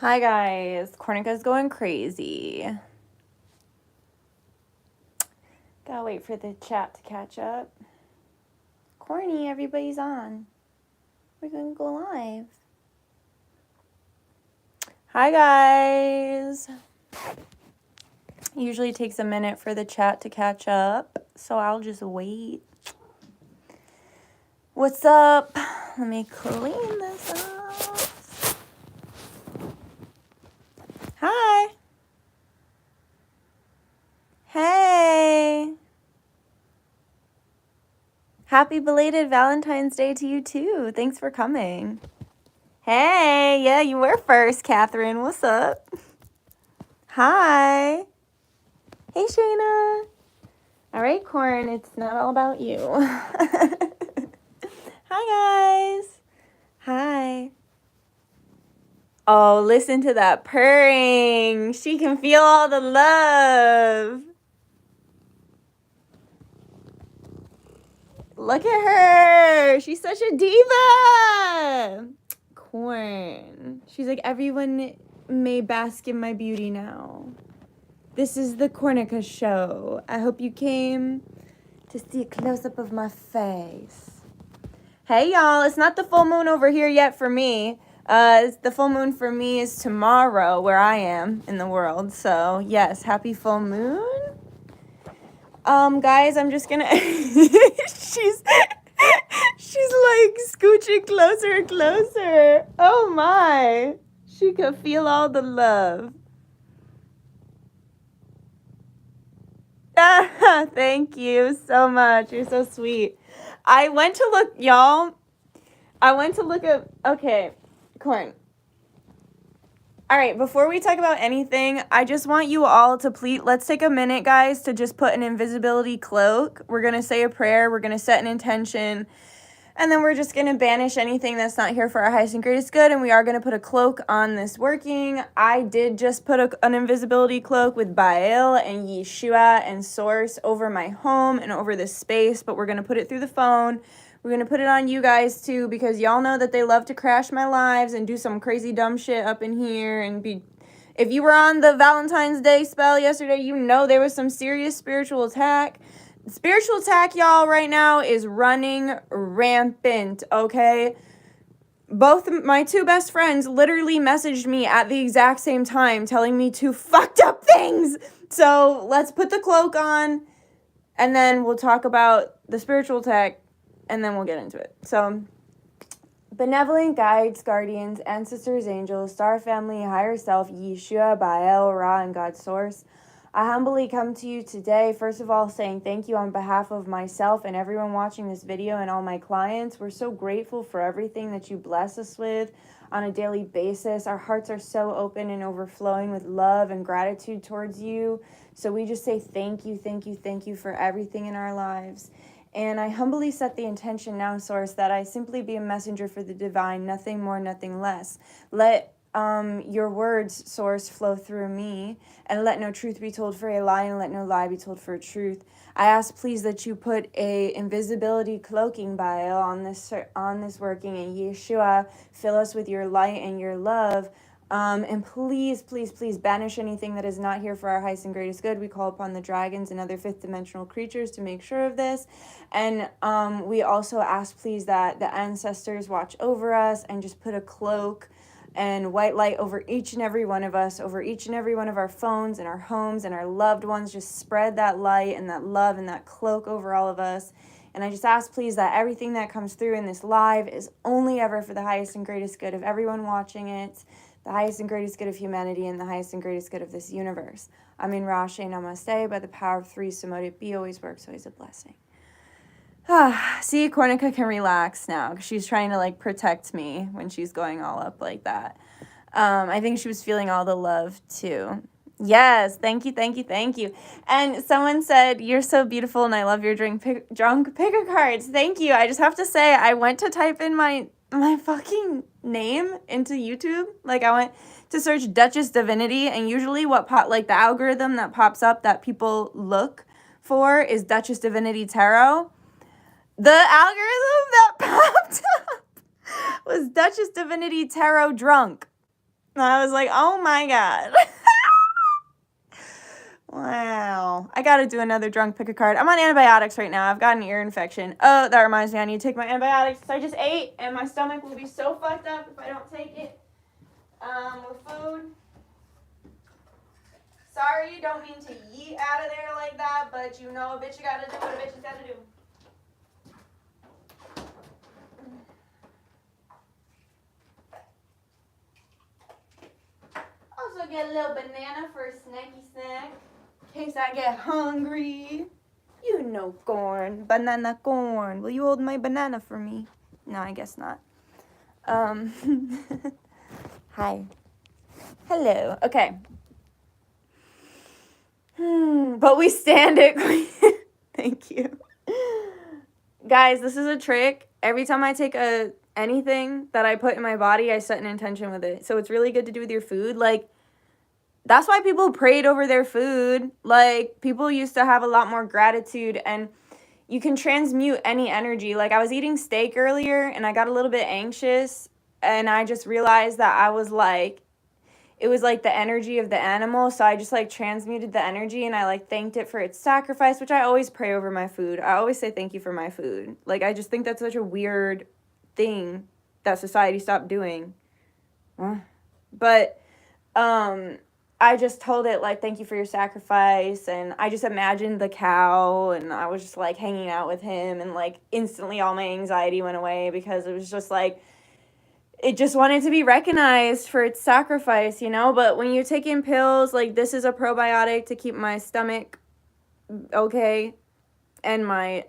Hi guys, Cornica's going crazy. Gotta wait for the chat to catch up. Corny, everybody's on. We're gonna go live. Hi guys. Usually takes a minute for the chat to catch up, so I'll just wait. What's up? Let me clean this up. Hi. Hey. Happy belated Valentine's Day to you too. Thanks for coming. Hey, yeah, you were first, Catherine. What's up? Hi. Hey, Shayna. All right, Corn, it's not all about you. Hi, guys. Hi. Oh, listen to that purring. She can feel all the love. Look at her. She's such a diva. Corn. She's like, everyone may bask in my beauty now. This is the Cornica show. I hope you came to see a close-up of my face. Hey, y'all. It's not the full moon over here yet for me. The full moon for me is tomorrow where I am in the world. So, yes, happy full moon. Guys, I'm just gonna... she's like scooching closer and closer. Oh, my. She could feel all the love. Thank you so much. You're so sweet. I went to look, y'all. I went to look up. Okay, Corn. All right, before we talk about anything, I just want you all to please, let's take a minute, guys, to just put an invisibility cloak. We're going to say a prayer. We're going to set an intention. And then we're just going to banish anything that's not here for our highest and greatest good. And we are going to put a cloak on this working. I did just put an invisibility cloak with Baal and Yeshua and Source over my home and over this space. But we're going to put it through the phone. We're going to put it on you guys too, because y'all know that they love to crash my lives and do some crazy dumb shit up in here and be... If you were on the Valentine's Day spell yesterday, you know there was some serious spiritual attack. Spiritual attack, y'all, right now is running rampant, okay? Both my two best friends literally messaged me at the exact same time telling me two fucked up things. So let's put the cloak on, and then we'll talk about the spiritual attack, and then we'll get into it. So, benevolent guides, guardians, ancestors, angels, star family, higher self, Yeshua, Baal, Ra, and God's source, I humbly come to you today, first of all, saying thank you on behalf of myself and everyone watching this video and all my clients. We're so grateful for everything that you bless us with on a daily basis. Our hearts are so open and overflowing with love and gratitude towards you. So we just say thank you, thank you, thank you for everything in our lives. And I humbly set the intention now, Source, that I simply be a messenger for the divine, nothing more, nothing less. Let your words, Source, flow through me, and let no truth be told for a lie, and let no lie be told for a truth. I ask, please, that you put a invisibility cloaking bio on this working, and Yeshua, fill us with your light and your love. And please, please, please banish anything that is not here for our highest and greatest good. We call upon the dragons and other fifth dimensional creatures to make sure of this. And we also ask, please, that the ancestors watch over us and just put a cloak and white light over each and every one of us, over each and every one of our phones and our homes and our loved ones. Just spread that light and that love and that cloak over all of us. And I just ask, please, that everything that comes through in this live is only ever for the highest and greatest good of everyone watching it, the highest and greatest good of humanity, and the highest and greatest good of this universe. Amin Rashe Namaste. By the power of three, so mote it be, always works, always a blessing. See, Cornica can relax now because she's trying to like protect me when she's going all up like that. I think she was feeling all the love too. Yes, thank you, thank you, thank you. And someone said, you're so beautiful and I love your drunk picker cards. Thank you. I just have to say, I went to type in my fucking name into YouTube. Like I went to search Dutchess Divinity, and usually the algorithm that pops up that people look for is Dutchess Divinity Tarot. The algorithm that popped up was Dutchess Divinity Tarot Drunk. And I was like, oh my God. Wow. I gotta do another drunk pick a card. I'm on antibiotics right now. I've got an ear infection. Oh, that reminds me, I need to take my antibiotics. I just ate, and my stomach will be so fucked up if I don't take it with food. Sorry, don't mean to yeet out of there like that, but you know a bitch you gotta do what a bitch has gotta do. Also get a little banana for a snacky snack. In case I get hungry. You know corn. Banana corn. Will you hold my banana for me? No, I guess not. Hi. Hello. Okay. But we stand it. Thank you. Guys, this is a trick. Every time I take anything that I put in my body, I set an intention with it. So it's really good to do with your food. Like, that's why people prayed over their food. Like, people used to have a lot more gratitude, and you can transmute any energy. Like, I was eating steak earlier, and I got a little bit anxious, and I just realized that I was like, it was like the energy of the animal, so I just like transmuted the energy, and I like thanked it for its sacrifice, which I always pray over my food. I always say thank you for my food. Like, I just think that's such a weird thing that society stopped doing. But, I just told it, like, thank you for your sacrifice, and I just imagined the cow, and I was just, like, hanging out with him, and, like, instantly all my anxiety went away, because it was just, like, it just wanted to be recognized for its sacrifice, you know? But when you're taking pills, like, this is a probiotic to keep my stomach okay, and my,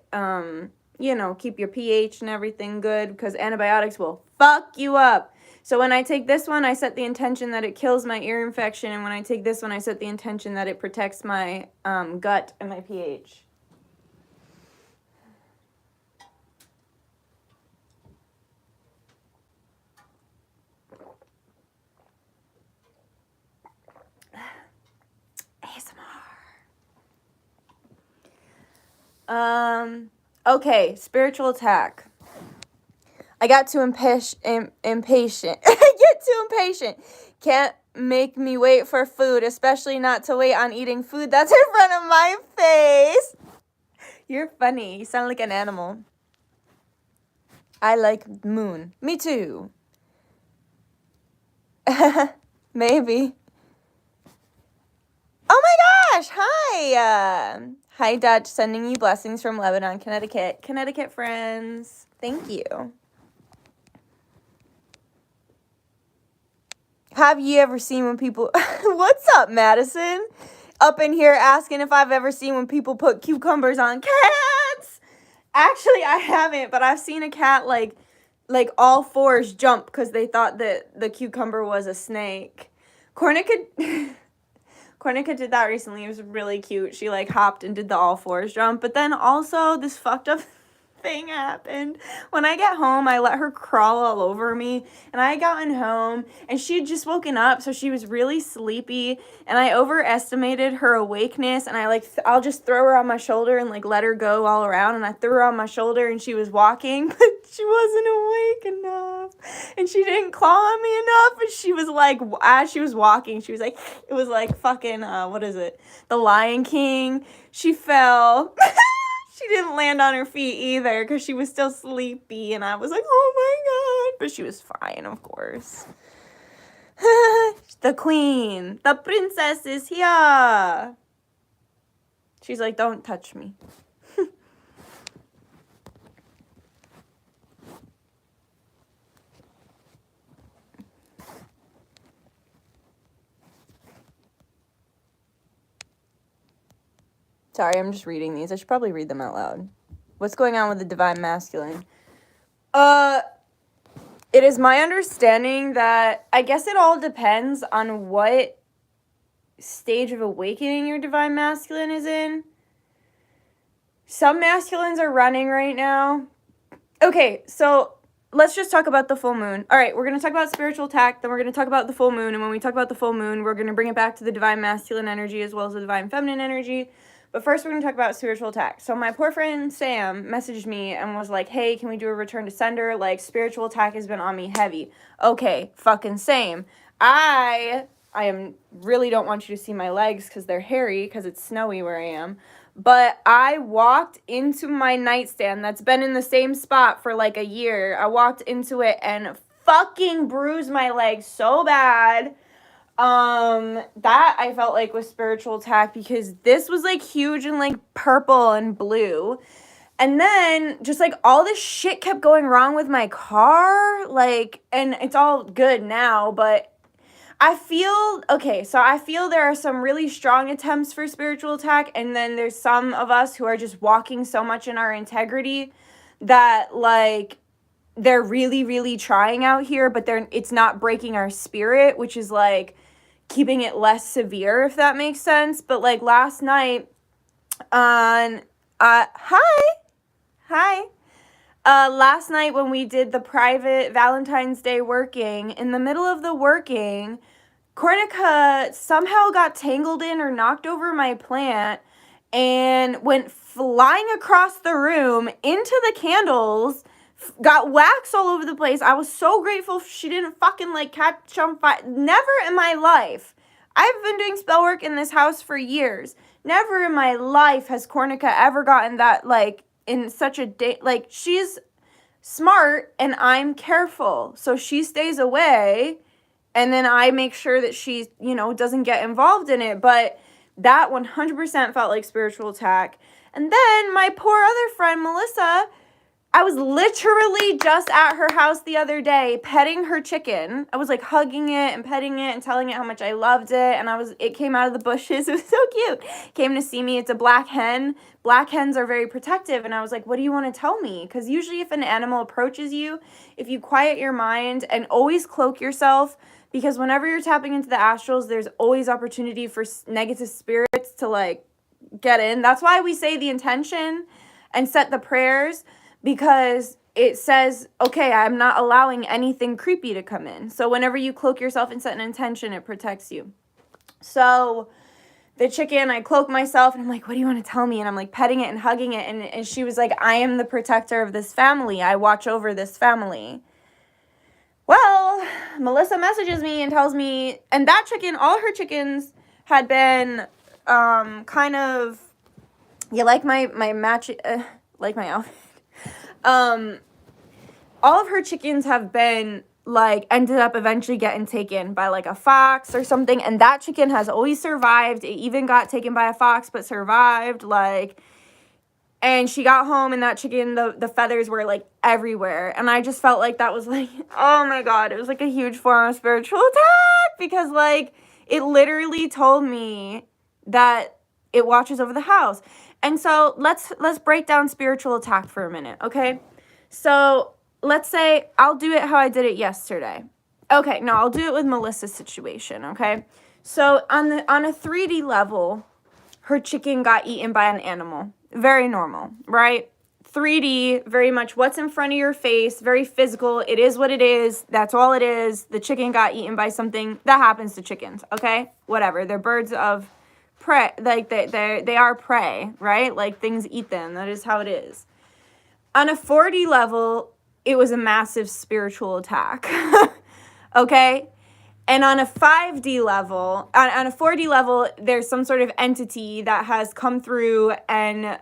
you know, keep your pH and everything good, because antibiotics will fuck you up. So when I take this one, I set the intention that it kills my ear infection, and when I take this one, I set the intention that it protects my gut and my pH. ASMR. Okay, spiritual attack. I got too impatient. I get too impatient. Can't make me wait for food, especially not to wait on eating food that's in front of my face. You're funny. You sound like an animal. I like moon. Me too. Maybe. Oh my gosh. Hi. Hi, Dutch. Sending you blessings from Lebanon, Connecticut. Connecticut friends. Thank you. Have you ever seen when people... What's up, Madison? Up in here asking if I've ever seen when people put cucumbers on cats. Actually, I haven't, but I've seen a cat, like all fours jump because they thought that the cucumber was a snake. Cornica did that recently. It was really cute. She, like, hopped and did the all fours jump. But then also this fucked up thing happened. When I get home, I let her crawl all over me, and I had gotten home, and she had just woken up, so she was really sleepy, and I overestimated her awakeness, and I'll just throw her on my shoulder and, like, let her go all around, and I threw her on my shoulder, and she was walking, but she wasn't awake enough, and she didn't claw on me enough, and she was, like, as she was walking, she was, like, it was, like, fucking, what is it, The Lion King. She fell. She didn't land on her feet either because she was still sleepy, and I was like, oh my God. But she was fine, of course. The queen, the princess is here. She's like, don't touch me. Sorry, I'm just reading these. I should probably read them out loud. What's going on with the divine masculine? It is my understanding that, I guess it all depends on what stage of awakening your divine masculine is in. Some masculines are running right now. Okay, so let's just talk about the full moon. All right, we're going to talk about spiritual attack, then we're going to talk about the full moon, and when we talk about the full moon, we're going to bring it back to the divine masculine energy as well as the divine feminine energy. But first, we're going to talk about spiritual attack. So my poor friend Sam messaged me and was like, hey, can we do a return to sender? Like, spiritual attack has been on me heavy. Okay, fucking same. I really don't want you to see my legs because they're hairy because it's snowy where I am. But I walked into my nightstand that's been in the same spot for like a year. I walked into it and fucking bruised my leg so bad. That I felt like was spiritual attack because this was like huge and like purple and blue. And then just like all this shit kept going wrong with my car. Like, and it's all good now, but I feel there are some really strong attempts for spiritual attack, and then there's some of us who are just walking so much in our integrity that, like, they're really, really trying out here, but it's not breaking our spirit, which is, like, keeping it less severe, if that makes sense. But, like, last night last night when we did the private Valentine's Day working, in the middle of the working, Cornica somehow got tangled in or knocked over my plant and went flying across the room into the candles, got wax all over the place. I was so grateful she didn't fucking like catch on fire. Never in my life. I've been doing spell work in this house for years. Never in my life has Cornica ever gotten that like in such a day. Like, she's smart and I'm careful. So she stays away. And then I make sure that she, doesn't get involved in it. But that 100% felt like spiritual attack. And then my poor other friend, Melissa, I was literally just at her house the other day petting her chicken. I was like hugging it and petting it and telling it how much I loved it. And it came out of the bushes. It was so cute. Came to see me. It's a black hen. Black hens are very protective. And I was like, what do you want to tell me? Because usually if an animal approaches you, if you quiet your mind and always cloak yourself, because whenever you're tapping into the astrals, there's always opportunity for negative spirits to, like, get in. That's why we say the intention and set the prayers, because it says, okay, I'm not allowing anything creepy to come in. So whenever you cloak yourself and set an intention, it protects you. So the chicken, I cloak myself, and I'm like, what do you want to tell me? And I'm, like, petting it and hugging it. And she was like, I am the protector of this family. I watch over this family. Well, Melissa messages me and tells me, and that chicken, all her chickens had been kind of, you like my match, like my outfit. All of her chickens have been, like, ended up eventually getting taken by, like, a fox or something, and that chicken has always survived. It even got taken by a fox, but survived, like. And she got home, and that chicken, the feathers were, like, everywhere. And I just felt like that was, like, oh, my God. It was, like, a huge form of spiritual attack. Because, like, it literally told me that it watches over the house. And so let's break down spiritual attack for a minute, okay? So let's say I'll do it how I did it yesterday. Okay, no, I'll do it with Melissa's situation, okay? So on a 3D level, her chicken got eaten by an animal. Very normal, right? 3D, very much what's in front of your face, very physical. It is what it is. That's all it is. The chicken got eaten by something. That happens to chickens, okay? Whatever. They're birds of prey. Like, they are prey, right? Like, things eat them. That is how it is. On a 4D level, it was a massive spiritual attack, okay? And on a 5D level, on a 4D level, there's some sort of entity that has come through and,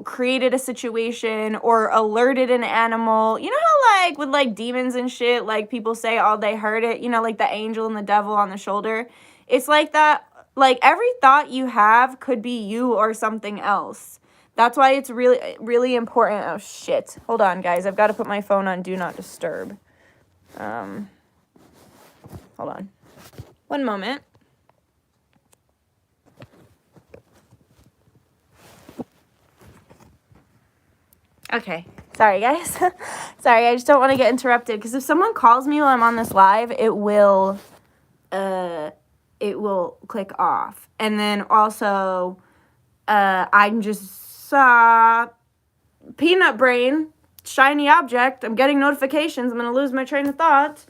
created a situation or alerted an animal. You know how, like, with, like, demons and shit, like, people say, oh, they heard it, like the angel and the devil on the shoulder. It's like that. Like, every thought you have could be you or something else. That's why it's really, really important. Oh, shit. Hold on, guys. I've got to put my phone on Do Not Disturb. Hold on. One moment. Okay. Sorry, guys. Sorry, I just don't want to get interrupted. Because if someone calls me while I'm on this live, it will click off. And then also, I'm just peanut brain, shiny object. I'm getting notifications. I'm going to lose my train of thought.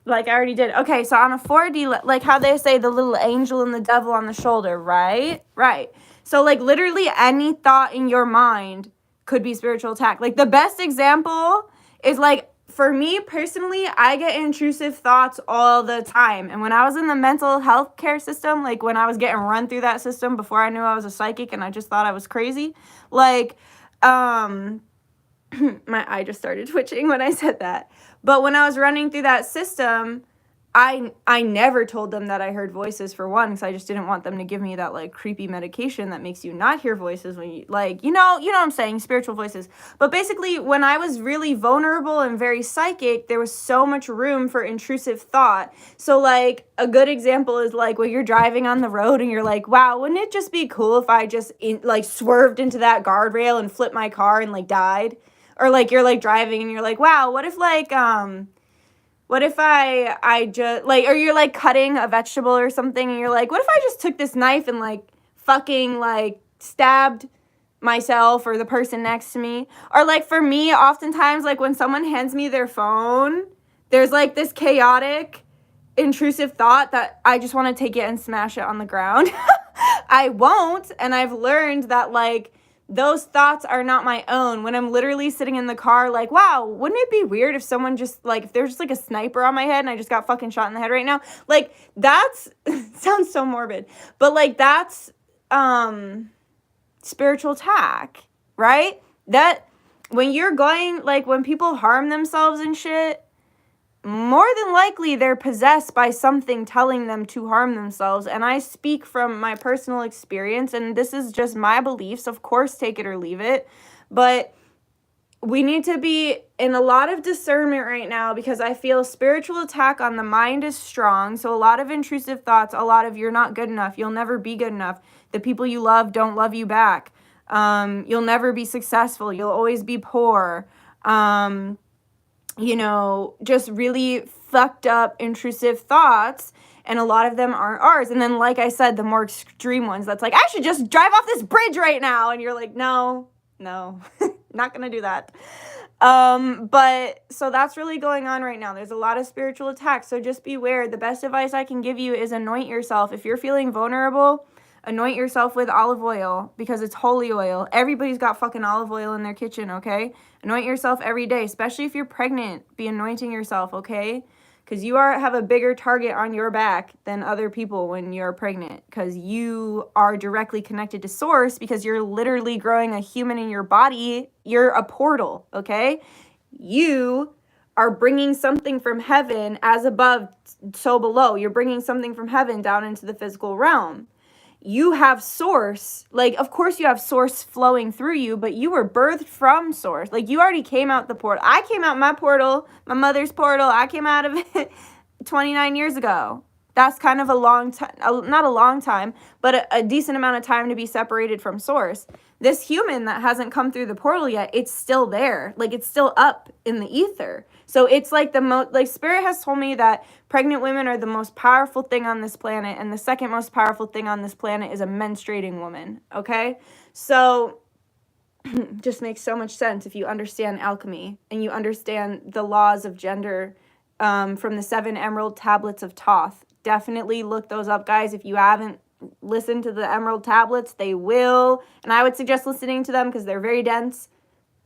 Like I already did. Okay, so on a 4D, like how they say the little angel and the devil on the shoulder, right? Right. So, like, literally any thought in your mind could be spiritual attack. Like, the best example is, like, for me personally, I get intrusive thoughts all the time. And when I was in the mental health care system, like when I was getting run through that system before I knew I was a psychic and I just thought I was crazy, like, my eye just started twitching when I said that. But when I was running through that system, I never told them that I heard voices, for one, because I just didn't want them to give me that like creepy medication that makes you not hear voices when you like, you know what I'm saying, spiritual voices. But basically, when I was really vulnerable and very psychic, there was so much room for intrusive thought. So like a good example is like when you're driving on the road and you're like, wow, wouldn't it just be cool if I just like swerved into that guardrail and flipped my car and like died? Or like you're like driving and you're like, wow, what if like what if I just, like, or you're, like, cutting a vegetable or something, and you're like, what if I just took this knife and, like, fucking, like, stabbed myself or the person next to me? Or, like, for me, oftentimes, like, when someone hands me their phone, there's, like, this chaotic, intrusive thought that I just want to take it and smash it on the ground. I won't, and I've learned that, like, those thoughts are not my own. When I'm literally sitting in the car like, wow, wouldn't it be weird if someone just, like, if there's just, like, a sniper on my head and I just got fucking shot in the head right now? Like, that's, sounds so morbid, but, like, that's, spiritual attack, right? That, when you're going, like, when people harm themselves and shit, more than likely they're possessed by something telling them to harm themselves. And I speak from my personal experience, and this is just my beliefs. Of course, take it or leave it. But we need to be in a lot of discernment right now, because I feel spiritual attack on the mind is strong. So a lot of intrusive thoughts, a lot of you're not good enough, you'll never be good enough, the people you love don't love you back, you'll never be successful, you'll always be poor, you know, just really fucked up, intrusive thoughts, and a lot of them aren't ours. And then, like I said, the more extreme ones, that's like, I should just drive off this bridge right now, and you're like, no, not gonna do that. But, so that's really going on right now. There's a lot of spiritual attacks, so just beware. The best advice I can give you is anoint yourself. If you're feeling vulnerable, anoint yourself with olive oil, because it's holy oil. Everybody's got fucking olive oil in their kitchen, okay? Anoint yourself every day, especially if you're pregnant. Be anointing yourself, okay? Because you have a bigger target on your back than other people when you're pregnant, because you are directly connected to source, because you're literally growing a human in your body. You're a portal, okay? You are bringing something from heaven, as above, so below. You're bringing something from heaven down into the physical realm. You have source, like, of course you have source flowing through you, but you were birthed from source. Like, you already came out the portal. I came out my portal, my mother's portal. I came out of it 29 years ago. That's kind of a long time, not a long time, but a decent amount of time to be separated from source. This human that hasn't come through the portal yet, it's still there. Like, it's still up in the ether. So it's like the most, like, Spirit has told me that pregnant women are the most powerful thing on this planet, and the second most powerful thing on this planet is a menstruating woman, okay? So just makes so much sense if you understand alchemy and you understand the laws of gender from the 7 Emerald Tablets of Thoth. Definitely look those up, guys. If you haven't listened to the Emerald Tablets, they will, and I would suggest listening to them because they're very dense.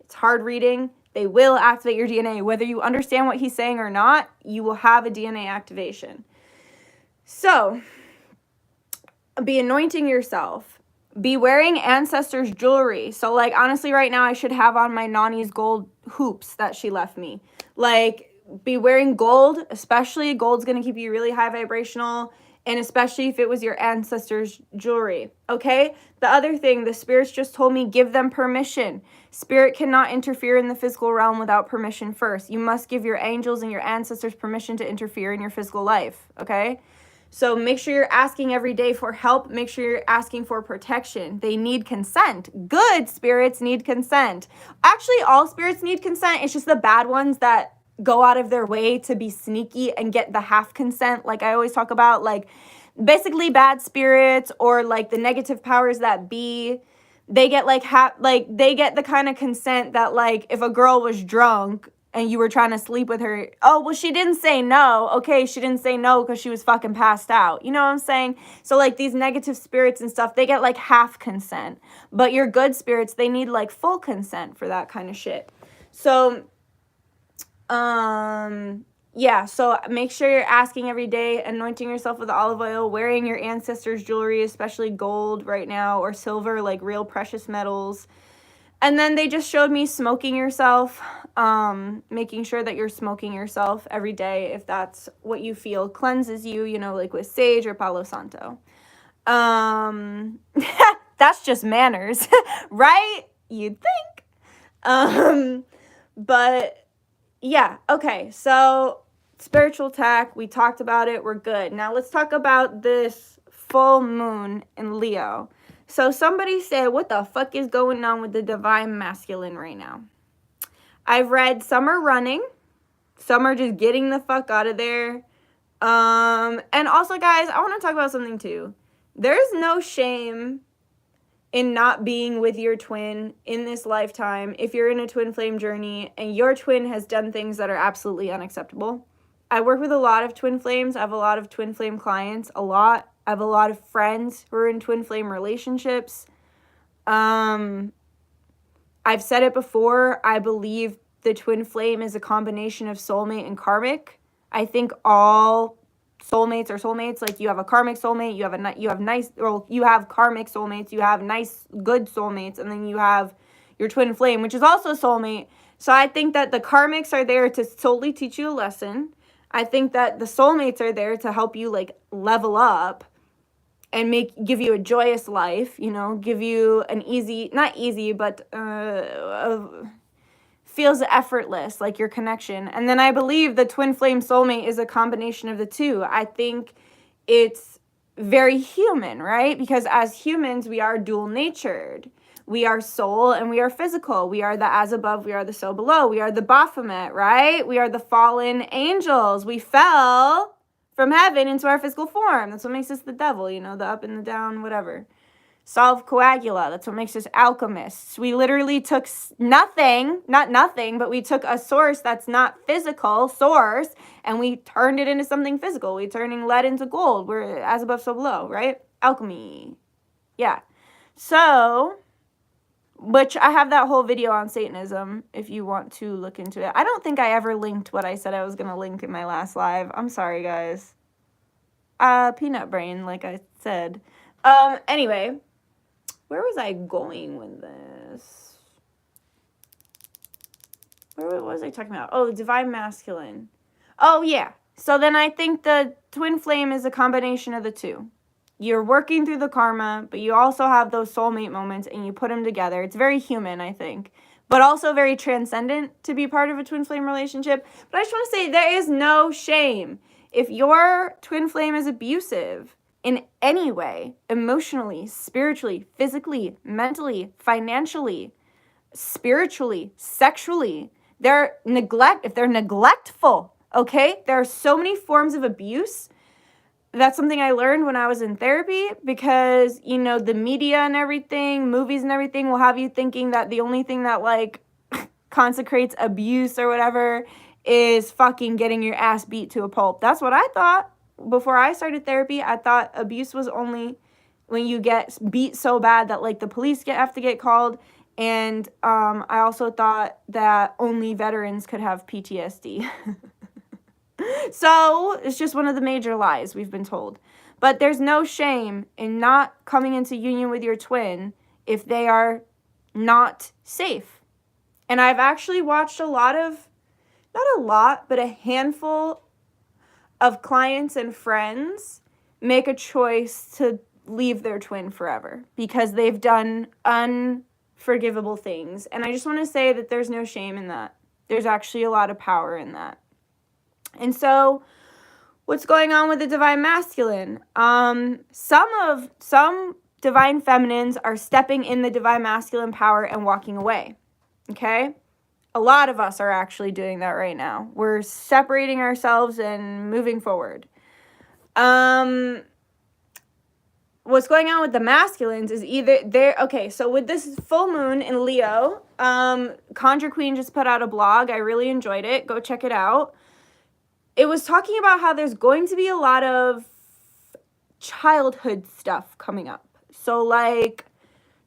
It's hard reading. They will activate your DNA. Whether you understand what he's saying or not, you will have a DNA activation. So, be anointing yourself. Be wearing ancestors' jewelry. So, like, honestly, right now, I should have on my Nani's gold hoops that she left me. Like, be wearing gold, especially. Gold's going to keep you really high vibrational, and especially if it was your ancestors' jewelry, okay? The other thing, the spirits just told me, give them permission. Spirit cannot interfere in the physical realm without permission first. You must give your angels and your ancestors permission to interfere in your physical life, okay? So make sure you're asking every day for help. Make sure you're asking for protection. They need consent. Good spirits need consent. Actually, all spirits need consent. It's just the bad ones that go out of their way to be sneaky and get the half consent. Like I always talk about, like, basically bad spirits or like the negative powers that be, they get like they get the kind of consent that, like, if a girl was drunk and you were trying to sleep with her, oh, well, she didn't say no. Okay, she didn't say no because she was fucking passed out. You know what I'm saying? So, like, these negative spirits and stuff, they get, like, half consent. But your good spirits, they need, like, full consent for that kind of shit. So, Yeah, so make sure you're asking every day, anointing yourself with olive oil, wearing your ancestors' jewelry, especially gold right now, or silver, like real precious metals. And then they just showed me smoking yourself, making sure that you're smoking yourself every day if that's what you feel cleanses you, you know, like with sage or Palo Santo. That's just manners, right? You'd think. But yeah, okay, so spiritual attack, we talked about it, we're good. Now let's talk about this full moon in Leo. So somebody said, what the fuck is going on with the divine masculine right now? I've read some are running, some are just getting the fuck out of there. And also, guys, I want to talk about something too. There's no shame in not being with your twin in this lifetime if you're in a twin flame journey and your twin has done things that are absolutely unacceptable. I work with a lot of twin flames. I have a lot of twin flame clients, a lot. I have a lot of friends who are in twin flame relationships. I've said it before. I believe the twin flame is a combination of soulmate and karmic. I think all soulmates are soulmates. Like, you have a karmic soulmate, you have karmic soulmates, you have nice, good soulmates, and then you have your twin flame, which is also a soulmate. So I think that the karmics are there to solely teach you a lesson. I think that the soulmates are there to help you, like, level up and give you a joyous life, you know, give you an easy, not easy, but feels effortless, like your connection. And then I believe the twin flame soulmate is a combination of the two. I think it's very human, right? Because as humans, we are dual natured. We are soul and we are physical. We are the as above, we are the so below. We are the Baphomet, right? We are the fallen angels. We fell from heaven into our physical form. That's what makes us the devil, you know, the up and the down, whatever. Solve coagula. That's what makes us alchemists. We literally took nothing, not nothing, but we took a source that's not physical source and we turned it into something physical. We're turning lead into gold. We're as above, so below, right? Alchemy. Yeah. So, which I have that whole video on Satanism if you want to look into it. I don't think I ever linked what I said I was going to link in my last live. I'm sorry, guys. Peanut brain, like I said. Anyway. Where was I going with this? What was I talking about? Oh, divine masculine. Oh, yeah. So then I think the twin flame is a combination of the two. You're working through the karma, but you also have those soulmate moments and you put them together. It's very human, I think, but also very transcendent to be part of a twin flame relationship. But I just want to say there is no shame. If your twin flame is abusive, in any way, emotionally, spiritually, physically, mentally, financially, spiritually, sexually, if they're neglectful, okay? There are so many forms of abuse. That's something I learned when I was in therapy because, you know, the media and everything, movies and everything will have you thinking that the only thing that, like, consecrates abuse or whatever is fucking getting your ass beat to a pulp. That's what I thought. Before I started therapy, I thought abuse was only when you get beat so bad that, like, the police have to get called. And I also thought that only veterans could have PTSD. So it's just one of the major lies we've been told. But there's no shame in not coming into union with your twin if they are not safe. And I've actually watched not a lot, but a handful of clients and friends make a choice to leave their twin forever because they've done unforgivable things. And I just want to say that there's no shame in that. There's actually a lot of power in that. And so what's going on with the divine masculine? Some divine feminines are stepping in the divine masculine power and walking away. Okay? A lot of us are actually doing that right now. We're separating ourselves and moving forward. What's going on with the masculines is so with this full moon in Leo, Conjure Queen just put out a blog. I really enjoyed it. Go check it out. It was talking about how there's going to be a lot of childhood stuff coming up. So, like,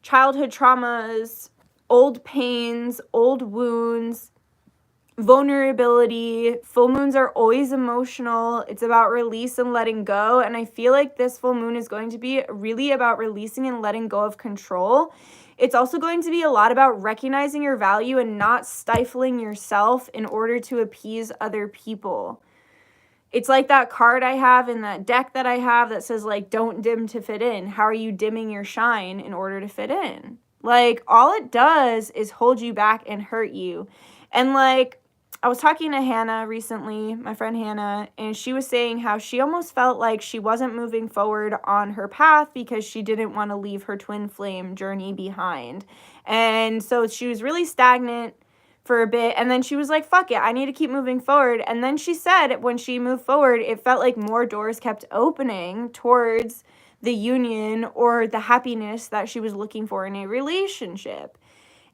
childhood traumas, old pains, old wounds, vulnerability. Full moons are always emotional. It's about release and letting go. And I feel like this full moon is going to be really about releasing and letting go of control. It's also going to be a lot about recognizing your value and not stifling yourself in order to appease other people. It's like that card I have in that deck that I have that says, like, don't dim to fit in. How are you dimming your shine in order to fit in? Like, all it does is hold you back and hurt you. And, like, I was talking to Hannah recently, my friend Hannah, and she was saying how she almost felt like she wasn't moving forward on her path because she didn't want to leave her twin flame journey behind. And so she was really stagnant for a bit, and then she was like, fuck it, I need to keep moving forward. And then she said when she moved forward, it felt like more doors kept opening towards the union or the happiness that she was looking for in a relationship.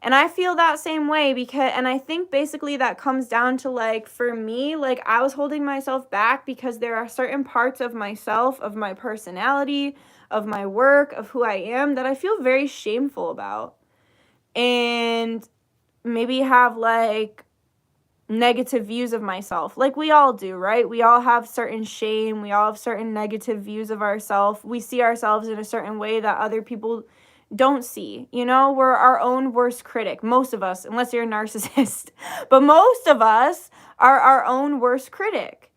And I feel that same way and I think basically that comes down to, like, for me, like, I was holding myself back because there are certain parts of myself, of my personality, of my work, of who I am that I feel very shameful about. And maybe have, like, negative views of myself. Like, we all do, right? We all have certain shame. We all have certain negative views of ourselves. We see ourselves in a certain way that other people don't see. You know, we're our own worst critic. Most of us, unless you're a narcissist. But most of us are our own worst critic.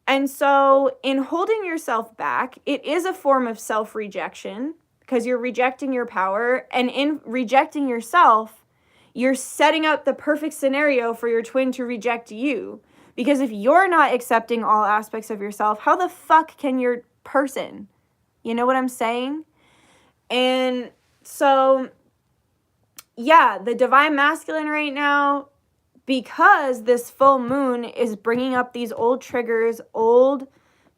And so in holding yourself back, it is a form of self-rejection because you're rejecting your power. And in rejecting yourself, you're setting up the perfect scenario for your twin to reject you. Because if you're not accepting all aspects of yourself, how the fuck can your person? You know what I'm saying? And so, yeah, the divine masculine right now, because this full moon is bringing up these old triggers, old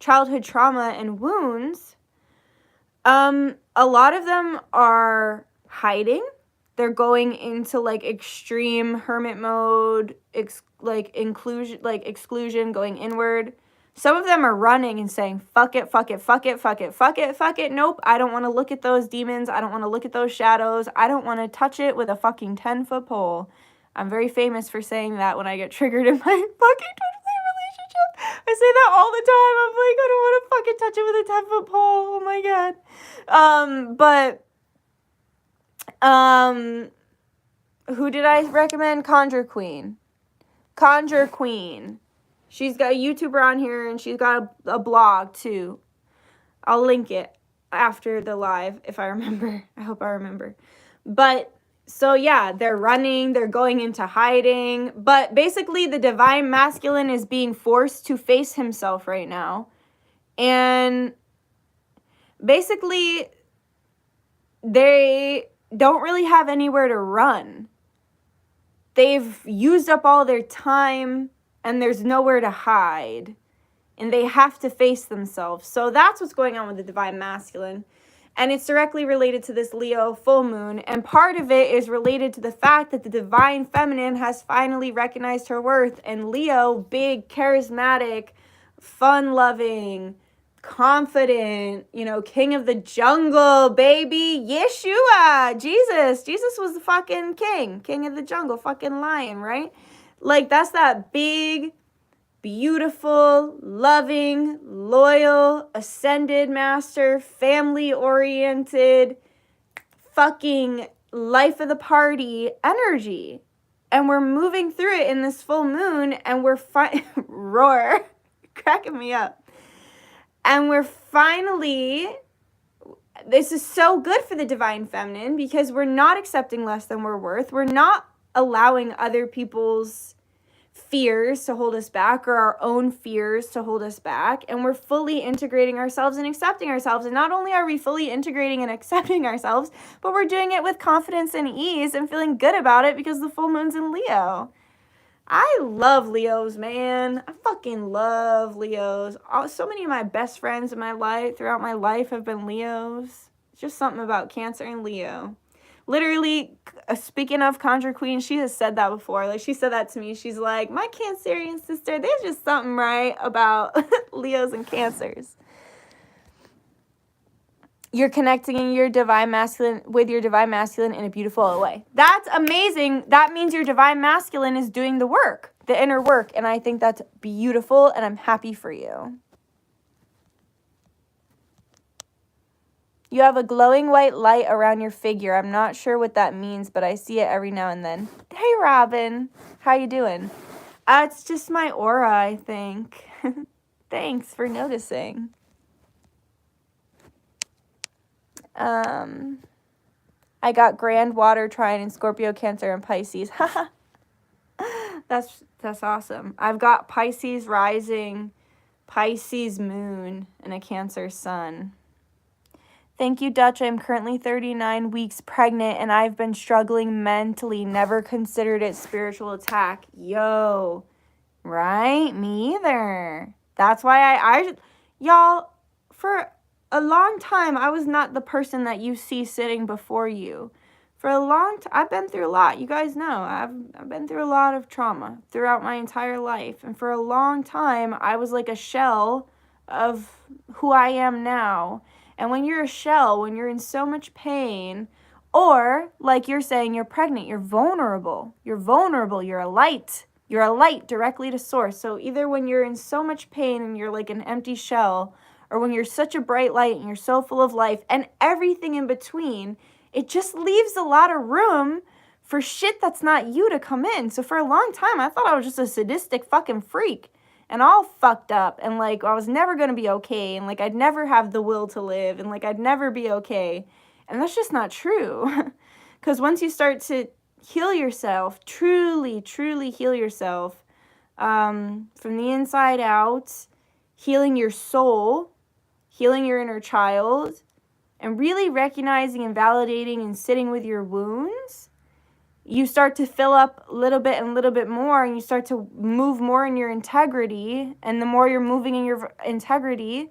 childhood trauma and wounds, a lot of them are hiding. They're going into, like, extreme hermit mode, exclusion, going inward. Some of them are running and saying, fuck it, fuck it, fuck it, fuck it, fuck it, fuck it. Nope, I don't want to look at those demons. I don't want to look at those shadows. I don't want to touch it with a fucking 10-foot pole. I'm very famous for saying that when I get triggered in my fucking twin flame relationship. I say that all the time. I'm like, I don't want to fucking touch it with a 10-foot pole. Oh my God. Who did I recommend? Conjure Queen. Conjure Queen. She's got a YouTuber on here, and she's got a blog too. I'll link it after the live if I remember. I hope I remember. But so yeah, they're running, they're going into hiding. But basically the divine masculine is being forced to face himself right now. And basically they don't really have anywhere to run. They've used up all their time and there's nowhere to hide. And they have to face themselves. So that's what's going on with the divine masculine. And it's directly related to this Leo full moon. And part of it is related to the fact that the divine feminine has finally recognized her worth. And Leo, big, charismatic, fun-loving, confident, king of the jungle, baby. Yeshua, Jesus was the fucking king of the jungle, fucking lion, right? Like, that's that big, beautiful, loving, loyal, ascended master, family-oriented, fucking life of the party energy. And we're moving through it in this full moon, and we're roar, cracking me up. And we're finally, this is so good for the divine feminine because we're not accepting less than we're worth. We're not allowing other people's fears to hold us back or our own fears to hold us back. And we're fully integrating ourselves and accepting ourselves. And not only are we fully integrating and accepting ourselves, but we're doing it with confidence and ease and feeling good about it because the full moon's in Leo. I love Leos, man. I fucking love Leos. So many of my best friends in my life, throughout my life, have been Leos. It's just something about Cancer and Leo. Literally, speaking of Conjure Queen, she has said that before. Like, she said that to me. She's like, my Cancerian sister, there's just something right about Leos and Cancers. You're connecting your divine masculine with your divine masculine in a beautiful way. That's amazing. That means your divine masculine is doing the work. the inner work. And I think that's beautiful, and I'm happy for you. You have a glowing white light around your figure. I'm not sure what that means, but I see it every now and then. Hey, Robin. How you doing? It's just my aura, I think. Thanks for noticing. I got Grand Water Trine in Scorpio, Cancer, and Pisces. That's awesome. I've got Pisces rising, Pisces moon, and a Cancer sun. Thank you, Dutch. I'm currently 39 weeks pregnant, and I've been struggling mentally. Never considered it spiritual attack. Yo, right? Me either. That's why y'all, for a long time, I was not the person that you see sitting before you. For a long time, I've been through a lot. You guys know, I've been through a lot of trauma throughout my entire life. And for a long time, I was like a shell of who I am now. And when you're a shell, when you're in so much pain, or like you're saying, you're pregnant, you're vulnerable. You're vulnerable. You're a light. You're a light directly to source. So either when you're in so much pain and you're like an empty shell, or when you're such a bright light and you're so full of life, and everything in between, it just leaves a lot of room for shit that's not you to come in. So for a long time, I thought I was just a sadistic fucking freak and all fucked up, and like I was never going to be okay, and like I'd never have the will to live, and like I'd never be okay. And that's just not true. Because once you start to heal yourself, truly heal yourself, from the inside out, healing your soul, healing your inner child, and really recognizing and validating and sitting with your wounds, you start to fill up a little bit and a little bit more, and you start to move more in your integrity. And the more you're moving in your integrity,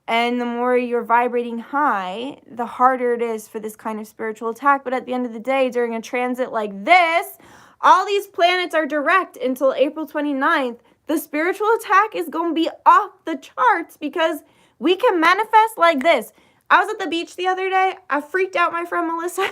and the more you're vibrating high, the harder it is for this kind of spiritual attack. But at the end of the day, during a transit like this, all these planets are direct until April 29th. The spiritual attack is going to be off the charts, because we can manifest like this. I was at the beach the other day. I freaked out my friend Melissa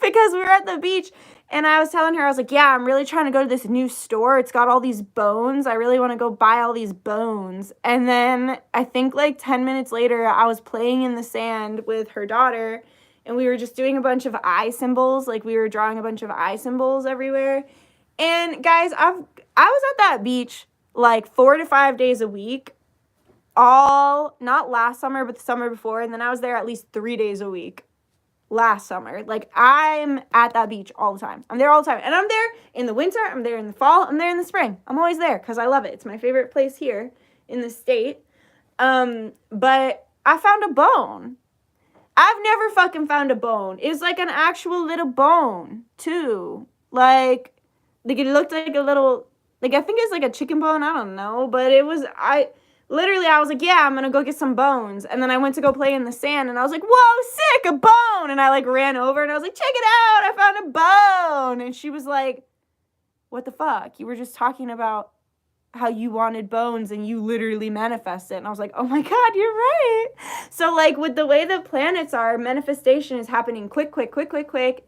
because we were at the beach, and I was telling her, I was like, yeah, I'm really trying to go to this new store. It's got all these bones. I really want to go buy all these bones. And then I think like 10 minutes later, I was playing in the sand with her daughter, and we were just doing a bunch of eye symbols. Like we were drawing a bunch of eye symbols everywhere. And guys, I was at that beach like 4 to 5 days a week. Not last summer, but the summer before. And then I was there at least 3 days a week last summer. Like, I'm at that beach all the time. I'm there all the time. And I'm there in the winter. I'm there in the fall. I'm there in the spring. I'm always there because I love it. It's my favorite place here in the state. But I found a bone. I've never fucking found a bone. It was like an actual little bone, too. Like it looked like a little, like, I think it's like a chicken bone. I don't know. But it was, Literally, I was like, yeah, I'm going to go get some bones. And then I went to go play in the sand, and I was like, whoa, sick, a bone. And I, like, ran over, and I was like, check it out, I found a bone. And she was like, what the fuck? You were just talking about how you wanted bones, and you literally manifest it. And I was like, oh, my God, you're right. So, like, with the way the planets are, manifestation is happening quick,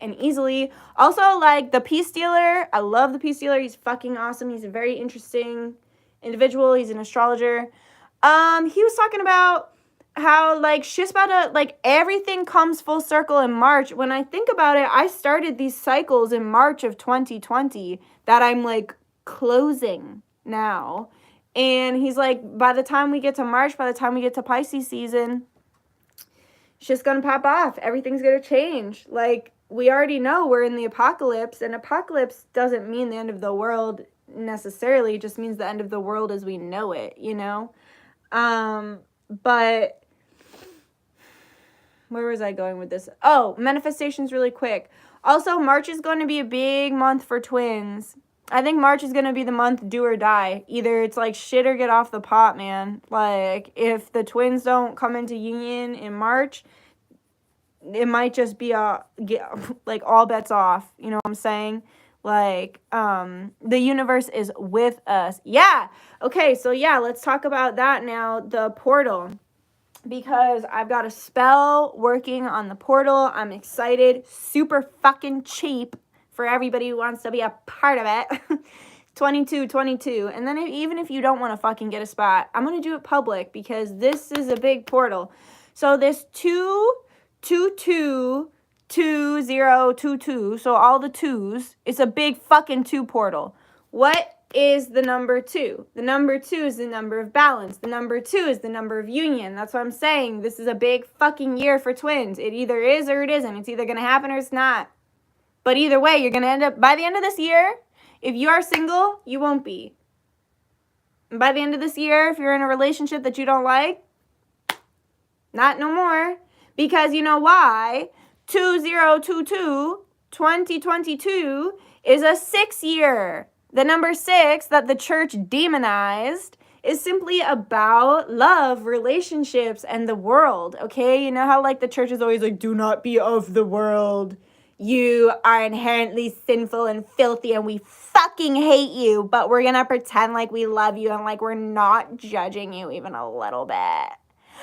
and easily. Also, like, the Peace Dealer, I love the Peace Dealer. He's fucking awesome. He's a very interesting individual. He's an astrologer. He was talking about how, like, shit's about to, like, everything comes full circle in March. When I think about it, I started these cycles in March of 2020 that I'm, like, closing now. And he's like, by the time we get to March, by the time we get to Pisces season, shit's gonna pop off. Everything's gonna change. Like, we already know we're in the apocalypse, and apocalypse doesn't mean the end of the world necessarily. It just means the end of the world as we know it, you know? But where was I going with this? Oh, manifestations really quick. Also, March is going to be a big month for twins. I think March is going to be the month do or die. Either it's like shit or get off the pot, man. Like, if the twins don't come into union in March, it might just be like all bets off. You know what I'm saying? Like, the universe is with us. Yeah. Okay, so yeah, let's talk about that now, the portal. Because I've got a spell working on the portal. I'm excited. Super fucking cheap for everybody who wants to be a part of it. 22, 22. And then even if you don't want to fucking get a spot, I'm going to do it public because this is a big portal. So this 2, 2, 2, 2, 0, 2, 2. So all the twos. It's a big fucking 2 portal. What is the number 2? The number 2 is the number of balance. The number 2 is the number of union. That's what I'm saying. This is a big fucking year for twins. It either is or it isn't. It's either going to happen or it's not. But either way, you're going to end up, by the end of this year, if you are single, you won't be. And by the end of this year, if you're in a relationship that you don't like, not no more. Because you know why? 2022, 2022 is a 6 year. The number 6 that the church demonized is simply about love, relationships, and the world, okay? You know how, like, the church is always like, do not be of the world. You are inherently sinful and filthy, and we fucking hate you, but we're gonna pretend like we love you and like we're not judging you even a little bit.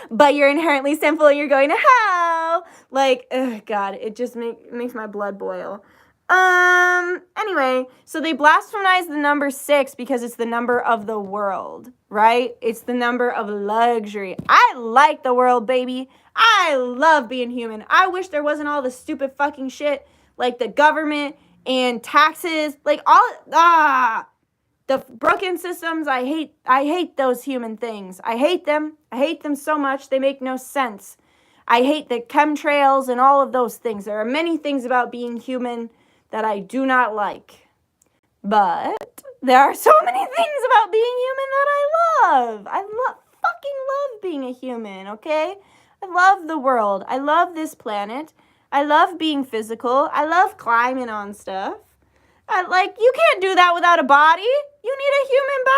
But you're inherently sinful and you're going to hell. Like, ugh, God, it just makes my blood boil. Anyway, so they blasphemize the number 6 because it's the number of the world, right? It's the number of luxury. I like the world, baby. I love being human. I wish there wasn't all the stupid fucking shit like the government and taxes, like all, the broken systems. I hate those human things. I hate them. I hate them so much. They make no sense. I hate the chemtrails and all of those things. There are many things about being human that I do not like. But there are so many things about being human that I love. Fucking love being a human, okay? I love the world. I love this planet. I love being physical. I love climbing on stuff. You can't do that without a body. You need a human body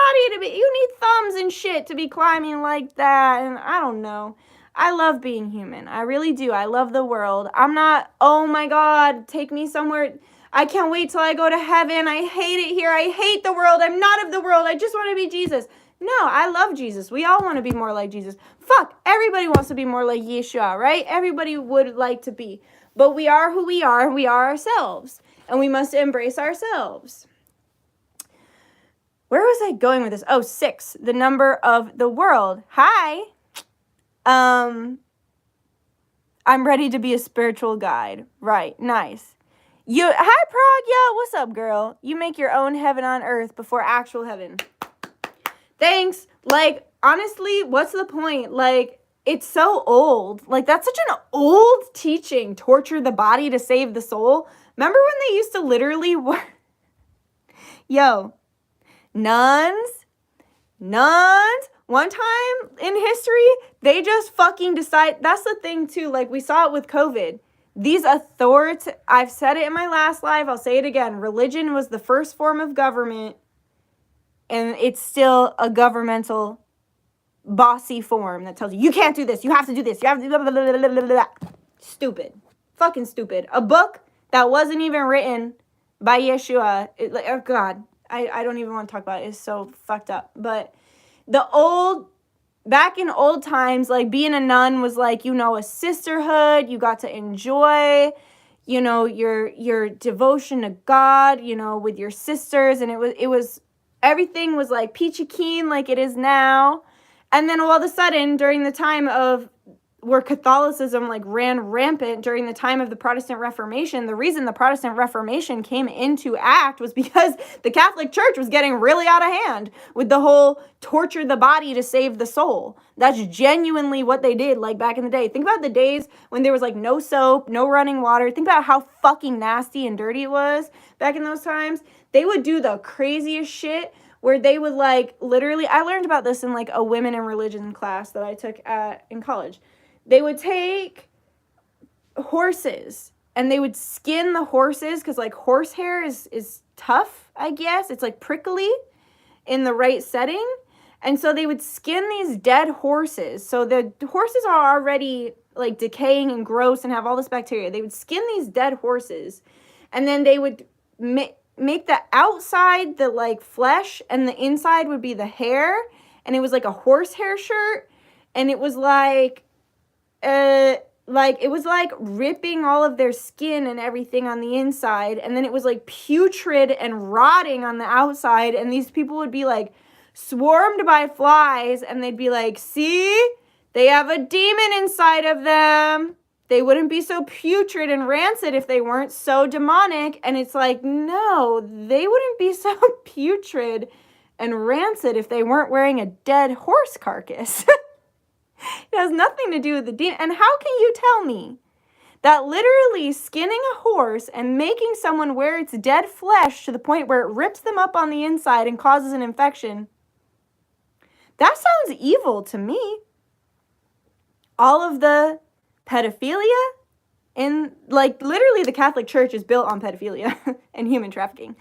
you need thumbs and shit to be climbing like that. And I don't know. I love being human. I really do. I love the world. I'm not, oh my God, take me somewhere. I can't wait till I go to heaven. I hate it here. I hate the world. I'm not of the world. I just want to be Jesus. No, I love Jesus. We all want to be more like Jesus. Fuck, everybody wants to be more like Yeshua, right? Everybody would like to be. But we are who we are, and we are ourselves. And we must embrace ourselves. Where was I going with this? Oh, 6, the number of the world. Hi. I'm ready to be a spiritual guide. Right, nice. Hi, Pragya. What's up, girl? You make your own heaven on earth before actual heaven. Thanks. Like, honestly, what's the point? Like, it's so old. Like, that's such an old teaching. Torture the body to save the soul. Remember when they used to literally Yo, nuns. One time in history, they just fucking decide. That's the thing, too. Like, we saw it with COVID. These I've said it in my last live, I'll say it again. Religion was the first form of government, and it's still a governmental, bossy form that tells you, you can't do this, you have to do this, you have to blah, blah, blah, blah, blah, blah. Stupid. Fucking stupid. A book that wasn't even written by Yeshua. Oh, God. I don't even want to talk about it. It's so fucked up. But back in old times, like, being a nun was like, a sisterhood. You got to enjoy, your devotion to God, with your sisters. And it was everything was like peachy keen like it is now. And then all of a sudden, during the time of where Catholicism like ran rampant during the time of the Protestant Reformation, the reason the Protestant Reformation came into act was because the Catholic Church was getting really out of hand with the whole torture the body to save the soul. That's genuinely what they did, like, back in the day. Think about the days when there was like no soap, no running water. Think about how fucking nasty and dirty it was back in those times. They would do the craziest shit where they would, like, literally, I learned about this in like a women in religion class that I took in college. They would take horses and they would skin the horses because, like, horse hair is tough, I guess. It's like prickly in the right setting. And so they would skin these dead horses. So the horses are already like decaying and gross and have all this bacteria. They would skin these dead horses, and then they would make the outside the like flesh and the inside would be the hair. And it was like a horsehair shirt. And it was like, like, it was like ripping all of their skin and everything on the inside, and then it was like putrid and rotting on the outside, and these people would be like swarmed by flies, and they'd be like, see, they have a demon inside of them. They wouldn't be so putrid and rancid if they weren't so demonic. And it's like, no, they wouldn't be so putrid and rancid if they weren't wearing a dead horse carcass. It has nothing to do with the demon. And how can you tell me that literally skinning a horse and making someone wear its dead flesh to the point where it rips them up on the inside and causes an infection, that sounds evil to me? All of the pedophilia in, like, literally the Catholic Church is built on pedophilia and human trafficking.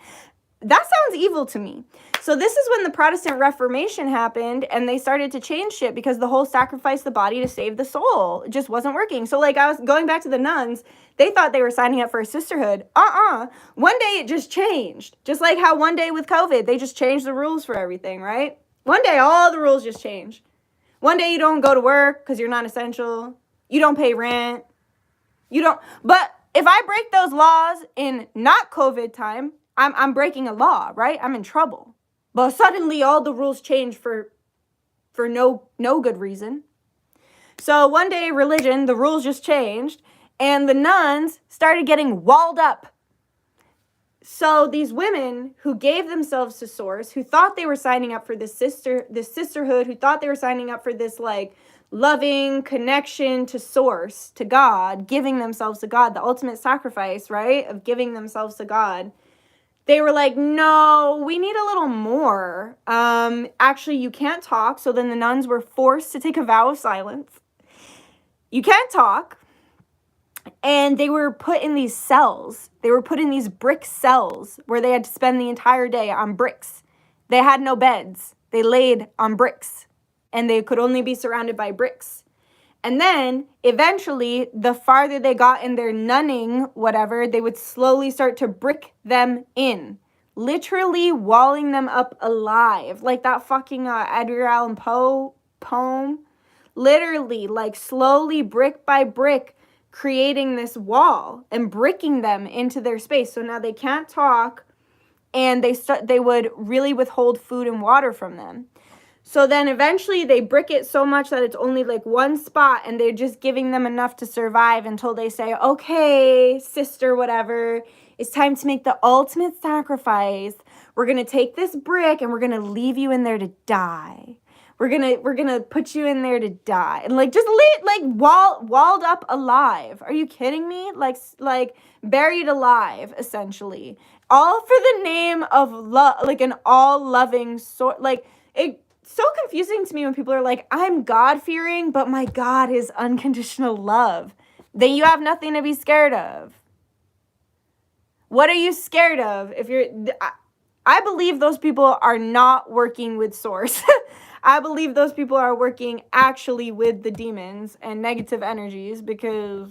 That sounds evil to me. So this is when the Protestant Reformation happened, and they started to change shit because the whole sacrifice the body to save the soul just wasn't working. So, like, I was going back to the nuns, they thought they were signing up for a sisterhood. One day it just changed. Just like how one day with COVID, they just changed the rules for everything, right? One day all the rules just changed. One day you don't go to work because you're not essential. You don't pay rent. But if I break those laws in not COVID time, I'm breaking a law, right? I'm in trouble. But suddenly all the rules change for no good reason. So one day religion, the rules just changed, and the nuns started getting walled up. So these women who gave themselves to Source, who thought they were signing up for this sisterhood, who thought they were signing up for this, like, loving connection to Source, to God, giving themselves to God, the ultimate sacrifice, right, of giving themselves to God, they were like, no, we need a little more. Actually, you can't talk. So then the nuns were forced to take a vow of silence. You can't talk. And they were put in these cells. They were put in these brick cells where they had to spend the entire day on bricks. They had no beds. They laid on bricks. And they could only be surrounded by bricks. And then, eventually, the farther they got in their nunning, whatever, they would slowly start to brick them in. Literally walling them up alive. Like that fucking Edgar Allan Poe poem. Literally, like, slowly, brick by brick, creating this wall and bricking them into their space. So now they can't talk, and they would really withhold food and water from them. So then eventually they brick it so much that it's only like one spot, and they're just giving them enough to survive until they say, okay, sister, whatever, it's time to make the ultimate sacrifice. We're going to take this brick and we're going to leave you in there to die. We're going to put you in there to die. And like, just walled up alive. Are you kidding me? Like buried alive, essentially. All for the name of love, like an all-loving sort, like, it's so confusing to me when people are like, I'm God-fearing, but my God is unconditional love. Then you have nothing to be scared of. What are you scared of? I believe those people are not working with Source. I believe those people are working actually with the demons and negative energies, because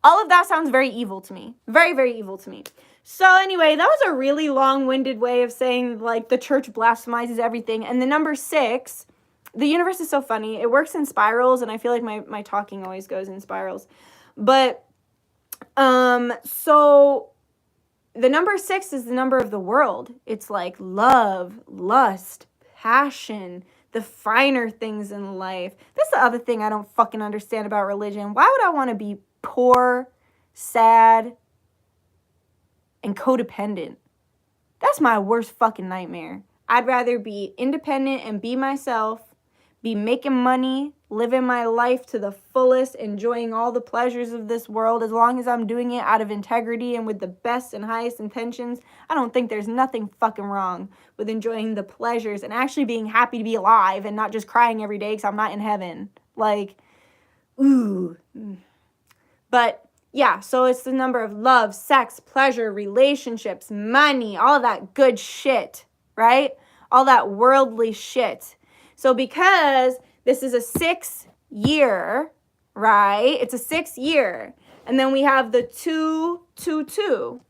all of that sounds very evil to me. Very, very evil to me. So anyway, that was a really long-winded way of saying, like, the church blasphemizes everything. And the number 6, the universe is so funny. It works in spirals, and I feel like my talking always goes in spirals. But, so the number 6 is the number of the world. It's like love, lust, passion, the finer things in life. That's the other thing I don't fucking understand about religion. Why would I want to be poor, sad, and codependent? That's my worst fucking nightmare. I'd rather be independent and be myself, be making money, living my life to the fullest, enjoying all the pleasures of this world, as long as I'm doing it out of integrity and with the best and highest intentions. I don't think there's nothing fucking wrong with enjoying the pleasures and actually being happy to be alive and not just crying every day because I'm not in heaven. Like, ooh. But yeah, so it's the number of love, sex, pleasure, relationships, money, all that good shit, right? All that worldly shit. So because this is a 6 year, right? It's a 6 year. And then we have the 2, 2, 2.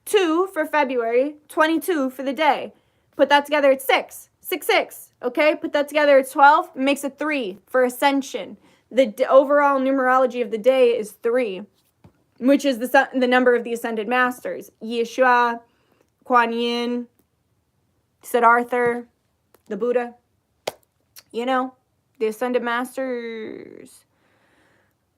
2 for February, 22 for the day. Put that together, it's 6. 6, 6. Okay, put that together, it's 12. It makes a 3 for ascension. The overall numerology of the day is 3, which is the number of the ascended masters. Yeshua, Kuan Yin, Siddhartha, the Buddha, you know, the ascended masters,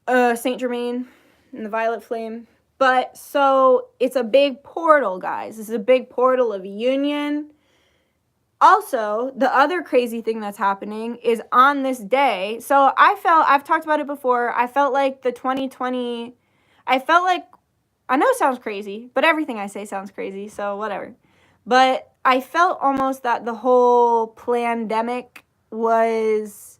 Saint Germain and the violet flame. But so it's a big portal, guys. This is a big portal of union. Also, the other crazy thing that's happening is on this day. So I've talked about it before. I felt like the 2020, I know it sounds crazy, but everything I say sounds crazy, so whatever. But I felt almost that the whole pandemic was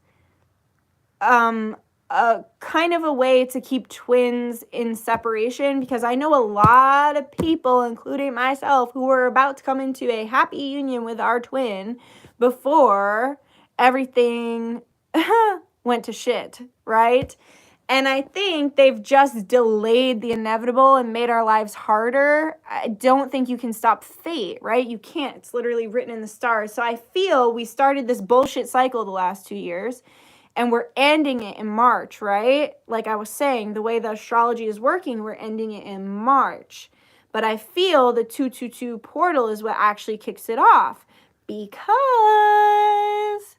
a kind of a way to keep twins in separation, because I know a lot of people, including myself, who were about to come into a happy union with our twin before everything went to shit, right? And I think they've just delayed the inevitable and made our lives harder. I don't think you can stop fate, right? You can't. It's literally written in the stars. So I feel we started this bullshit cycle the last 2 years, and we're ending it in March, right? Like I was saying, the way the astrology is working, we're ending it in March. But I feel the 222 portal is what actually kicks it off, because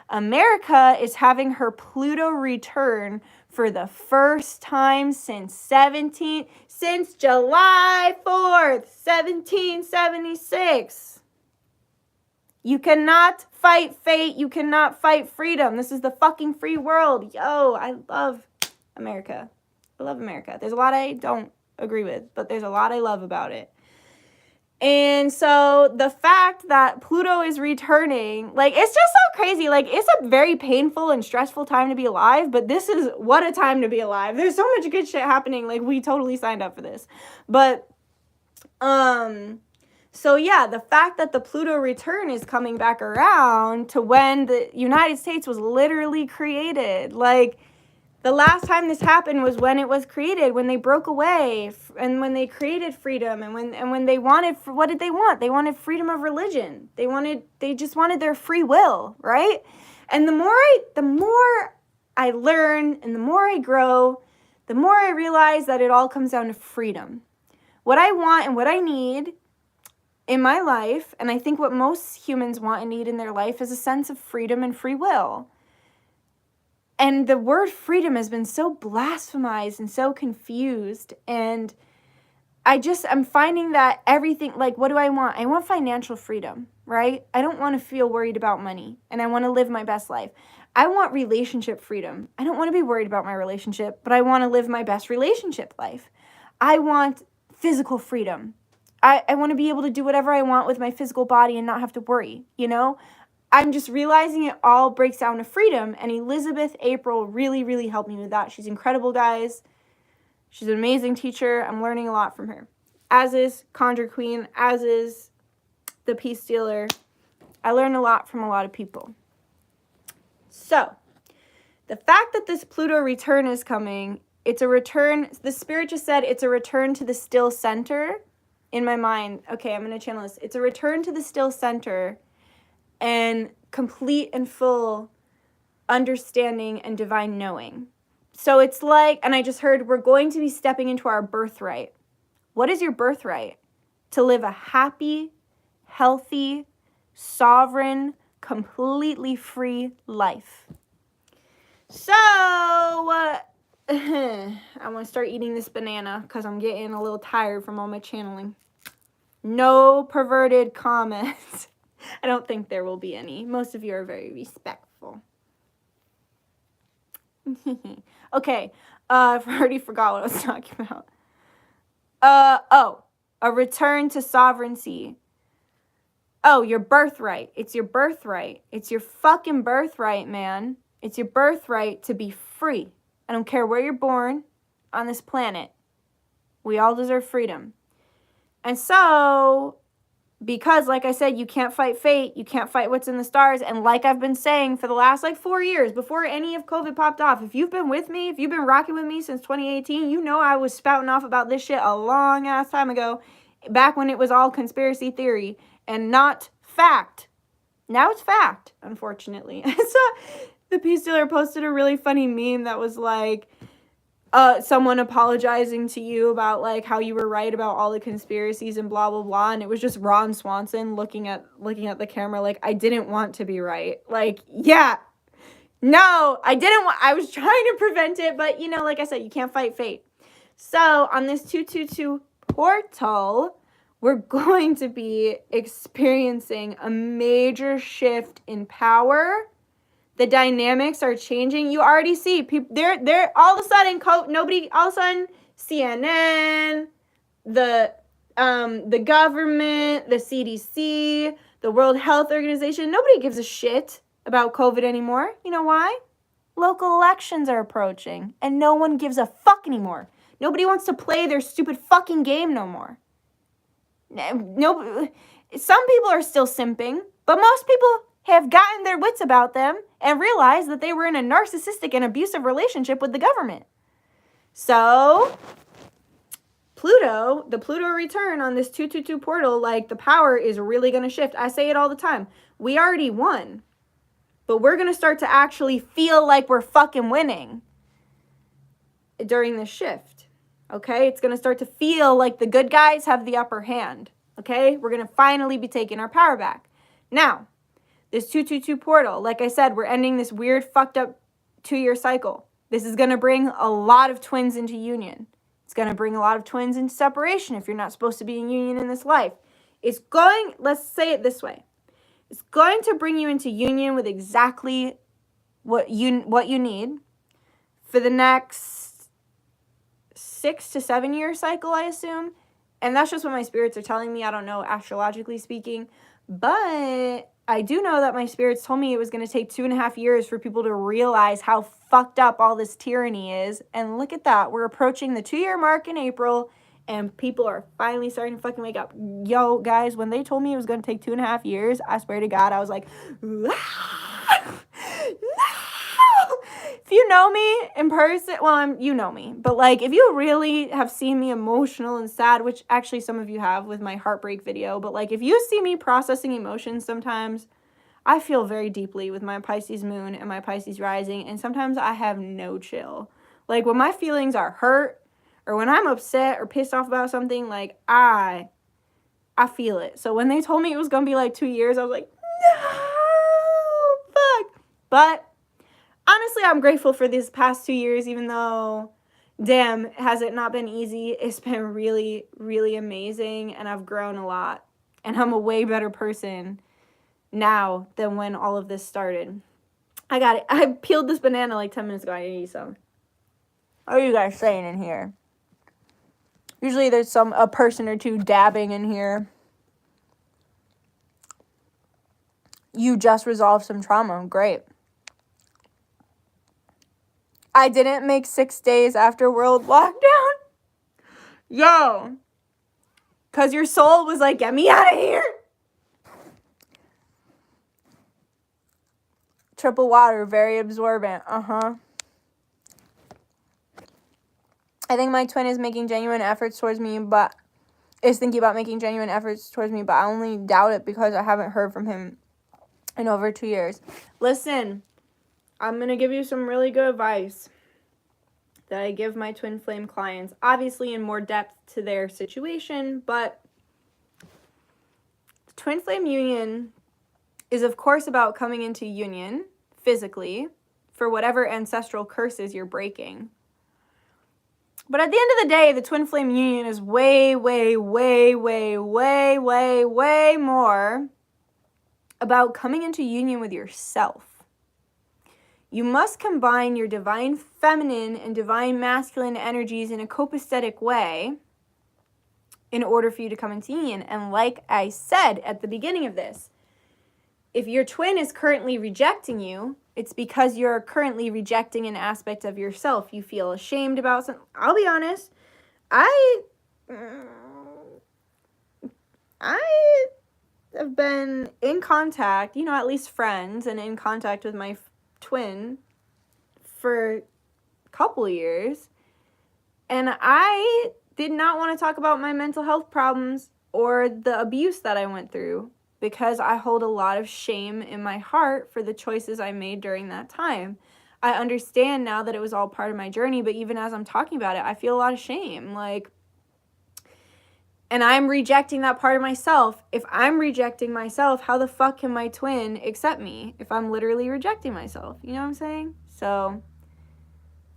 America is having her Pluto return for the first time since July 4th, 1776. You cannot fight fate. You cannot fight freedom. This is the fucking free world. Yo, I love America. I love America. There's a lot I don't agree with, but there's a lot I love about it. And so the fact that Pluto is returning, like, it's just so crazy. Like, it's a very painful and stressful time to be alive, but this is what a time to be alive. There's so much good shit happening. Like, we totally signed up for this. But, so yeah, the fact that the Pluto return is coming back around to when the United States was literally created. Like, the last time this happened was when it was created, when they broke away and when they created freedom, and when they wanted, what did they want? They wanted freedom of religion. They just wanted their free will, right? And the more I learn and the more I grow, the more I realize that it all comes down to freedom. What I want and what I need in my life, and I think what most humans want and need in their life, is a sense of freedom and free will. And the word freedom has been so blasphemized and so confused. And I'm finding that everything, like, what do I want? I want financial freedom, right? I don't want to feel worried about money, and I want to live my best life. I want relationship freedom. I don't want to be worried about my relationship, but I want to live my best relationship life. I want physical freedom. I want to be able to do whatever I want with my physical body and not have to worry, you know? I'm just realizing it all breaks down to freedom, and Elizabeth April really, really helped me with that. She's incredible, guys. She's an amazing teacher. I'm learning a lot from her. As is Conjure Queen, as is the Peace Stealer. I learn a lot from a lot of people. So, the fact that this Pluto return is coming, it's a return, the Spirit just said it's a return to the still center in my mind. Okay, I'm going to channel this. It's a return to the still center and complete and full understanding and divine knowing. So it's like, and I just heard, we're going to be stepping into our birthright. What is your birthright? To live a happy, healthy, sovereign, completely free life. So, I want to start eating this banana because I'm getting a little tired from all my channeling. No perverted comments. I don't think there will be any. Most of you are very respectful. Okay, I already forgot what I was talking about. A return to sovereignty. Oh, your birthright. It's your birthright. It's your fucking birthright, man. It's your birthright to be free. I don't care where you're born on this planet. We all deserve freedom. And so, because, like I said, you can't fight fate, you can't fight what's in the stars, and like I've been saying for the last, 4 years, before any of COVID popped off, if you've been with me, if you've been rocking with me since 2018, you know I was spouting off about this shit a long-ass time ago, back when it was all conspiracy theory and not fact. Now it's fact, unfortunately. The Peace Dealer posted a really funny meme that was like, someone apologizing to you about like how you were right about all the conspiracies and blah blah blah, and it was just Ron Swanson looking at the camera like, I didn't want to be right. Like, yeah, no, I didn't want, I was trying to prevent it, but you know, like I said, you can't fight fate. So on this 222 portal, we're going to be experiencing a major shift in power. The dynamics are changing. You already see people. They're all of a sudden. Nobody. All of a sudden, CNN, the government, the CDC, the World Health Organization. Nobody gives a shit about COVID anymore. You know why? Local elections are approaching, and no one gives a fuck anymore. Nobody wants to play their stupid fucking game no more. No, some people are still simping, but most people have gotten their wits about them and realized that they were in a narcissistic and abusive relationship with the government. So, the Pluto return on this 222 portal, like, the power is really going to shift. I say it all the time. We already won, but we're going to start to actually feel like we're fucking winning during this shift. Okay? It's going to start to feel like the good guys have the upper hand. Okay? We're going to finally be taking our power back. Now, this 222 portal, like I said, we're ending this weird, fucked up 2-year cycle. This is going to bring a lot of twins into union. It's going to bring a lot of twins into separation if you're not supposed to be in union in this life. Let's say it this way. It's going to bring you into union with exactly what you need for the next 6 to 7 year cycle, I assume. And that's just what my spirits are telling me. I don't know, astrologically speaking. But I do know that my spirits told me it was going to take 2.5 years for people to realize how fucked up all this tyranny is. And look at that. We're approaching the 2-year mark in April, and people are finally starting to fucking wake up. Yo, guys, when they told me it was going to take 2.5 years, I swear to God, I was like, no! If you know me in person, well, you know me, but like, if you really have seen me emotional and sad, which actually some of you have with my heartbreak video, but like, if you see me processing emotions sometimes, I feel very deeply with my Pisces moon and my Pisces rising, and sometimes I have no chill. Like, when my feelings are hurt, or when I'm upset or pissed off about something, like, I feel it. So when they told me it was going to be like 2 years, I was like, no, fuck. But honestly, I'm grateful for these past 2 years, even though, damn, has it not been easy? It's been really, really amazing, and I've grown a lot. And I'm a way better person now than when all of this started. I got it. I peeled this banana like 10 minutes ago. I need to eat some. What are you guys saying in here? Usually there's a person or two dabbing in here. You just resolved some trauma. Great. I didn't make 6 days after world lockdown. Yo. Because your soul was like, get me out of here. Triple water, very absorbent. Uh-huh. I think my twin is making genuine efforts towards me, but is thinking about making genuine efforts towards me, but I only doubt it because I haven't heard from him in over 2 years. Listen, I'm going to give you some really good advice that I give my twin flame clients, obviously in more depth to their situation, but the twin flame union is, of course, about coming into union physically for whatever ancestral curses you're breaking. But at the end of the day, the twin flame union is way, way, way, way, way, way, way more about coming into union with yourself. You must combine your divine feminine and divine masculine energies in a copacetic way in order for you to come into union. And like I said at the beginning of this, if your twin is currently rejecting you, it's because you're currently rejecting an aspect of yourself. You feel ashamed about something. I'll be honest. I have been in contact, at least friends, and in contact with my twin for a couple years. And I did not want to talk about my mental health problems or the abuse that I went through because I hold a lot of shame in my heart for the choices I made during that time. I understand now that it was all part of my journey, but even as I'm talking about it, I feel a lot of shame. Like, and I'm rejecting that part of myself. If I'm rejecting myself, how the fuck can my twin accept me if I'm literally rejecting myself? You know what I'm saying? So,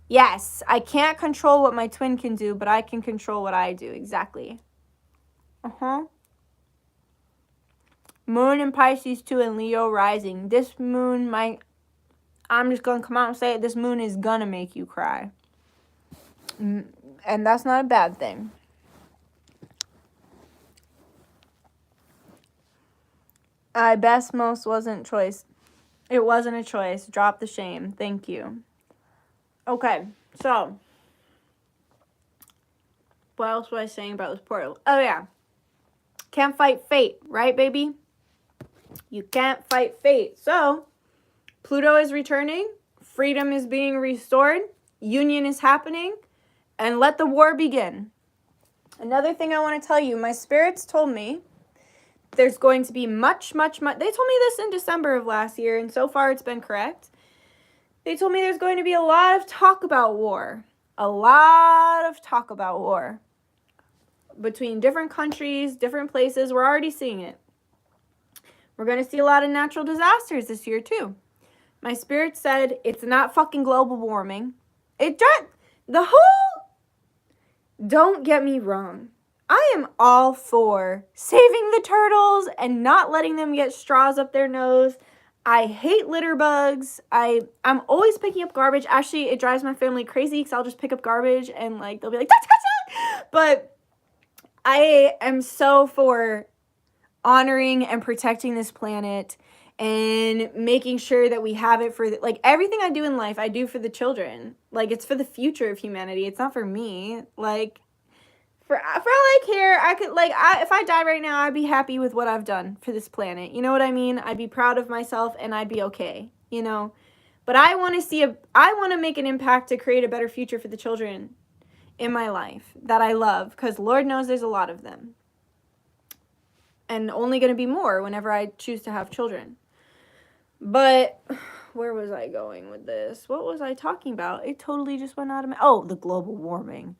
yes, I can't control what my twin can do, but I can control what I do. Exactly. Moon in Pisces too, and Leo rising. This moon might, I'm just going to come out and say it, this moon is going to make you cry. And that's not a bad thing. I best most wasn't choice. It wasn't a choice. Drop the shame. Thank you. Okay, so what else was I saying about this portal? Oh, yeah. Can't fight fate, right, baby? You can't fight fate. So, Pluto is returning. Freedom is being restored. Union is happening. And let the war begin. Another thing I want to tell you, my spirits told me there's going to be much. They told me this in December of last year, and so far it's been correct. They told me there's going to be a lot of talk about war. A lot of talk about war. Between different countries, different places. We're already seeing it. We're going to see a lot of natural disasters this year, too. My spirit said it's not fucking global warming. Don't get me wrong. I am all for saving the turtles and not letting them get straws up their nose. I hate litter bugs. I'm always picking up garbage. Actually, it drives my family crazy because I'll just pick up garbage and like they'll be like, touch. But I am so for honoring and protecting this planet and making sure that we have it for like everything I do in life, I do for the children. Like it's for the future of humanity. It's not for me. Like for all I care, I could if I die right now, I'd be happy with what I've done for this planet. You know what I mean? I'd be proud of myself and I'd be okay, you know? But I want to make an impact to create a better future for the children in my life that I love, because Lord knows there's a lot of them. And only going to be more whenever I choose to have children. But where was I going with this? What was I talking about? It totally just went out of my... Oh, the global warming.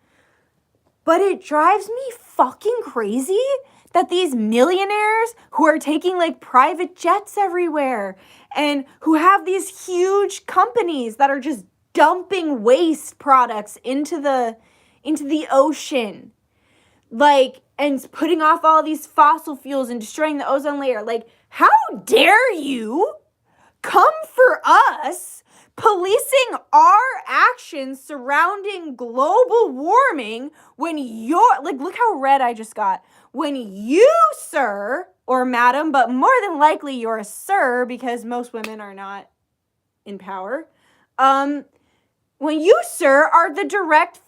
But it drives me fucking crazy that these millionaires who are taking like private jets everywhere and who have these huge companies that are just dumping waste products into the ocean, like, and putting off all these fossil fuels and destroying the ozone layer. Like, how dare you come for us policing our actions surrounding global warming when you're, like, look how red I just got. When you, sir, or madam, but more than likely you're a sir because most women are not in power. When you, sir, are the direct,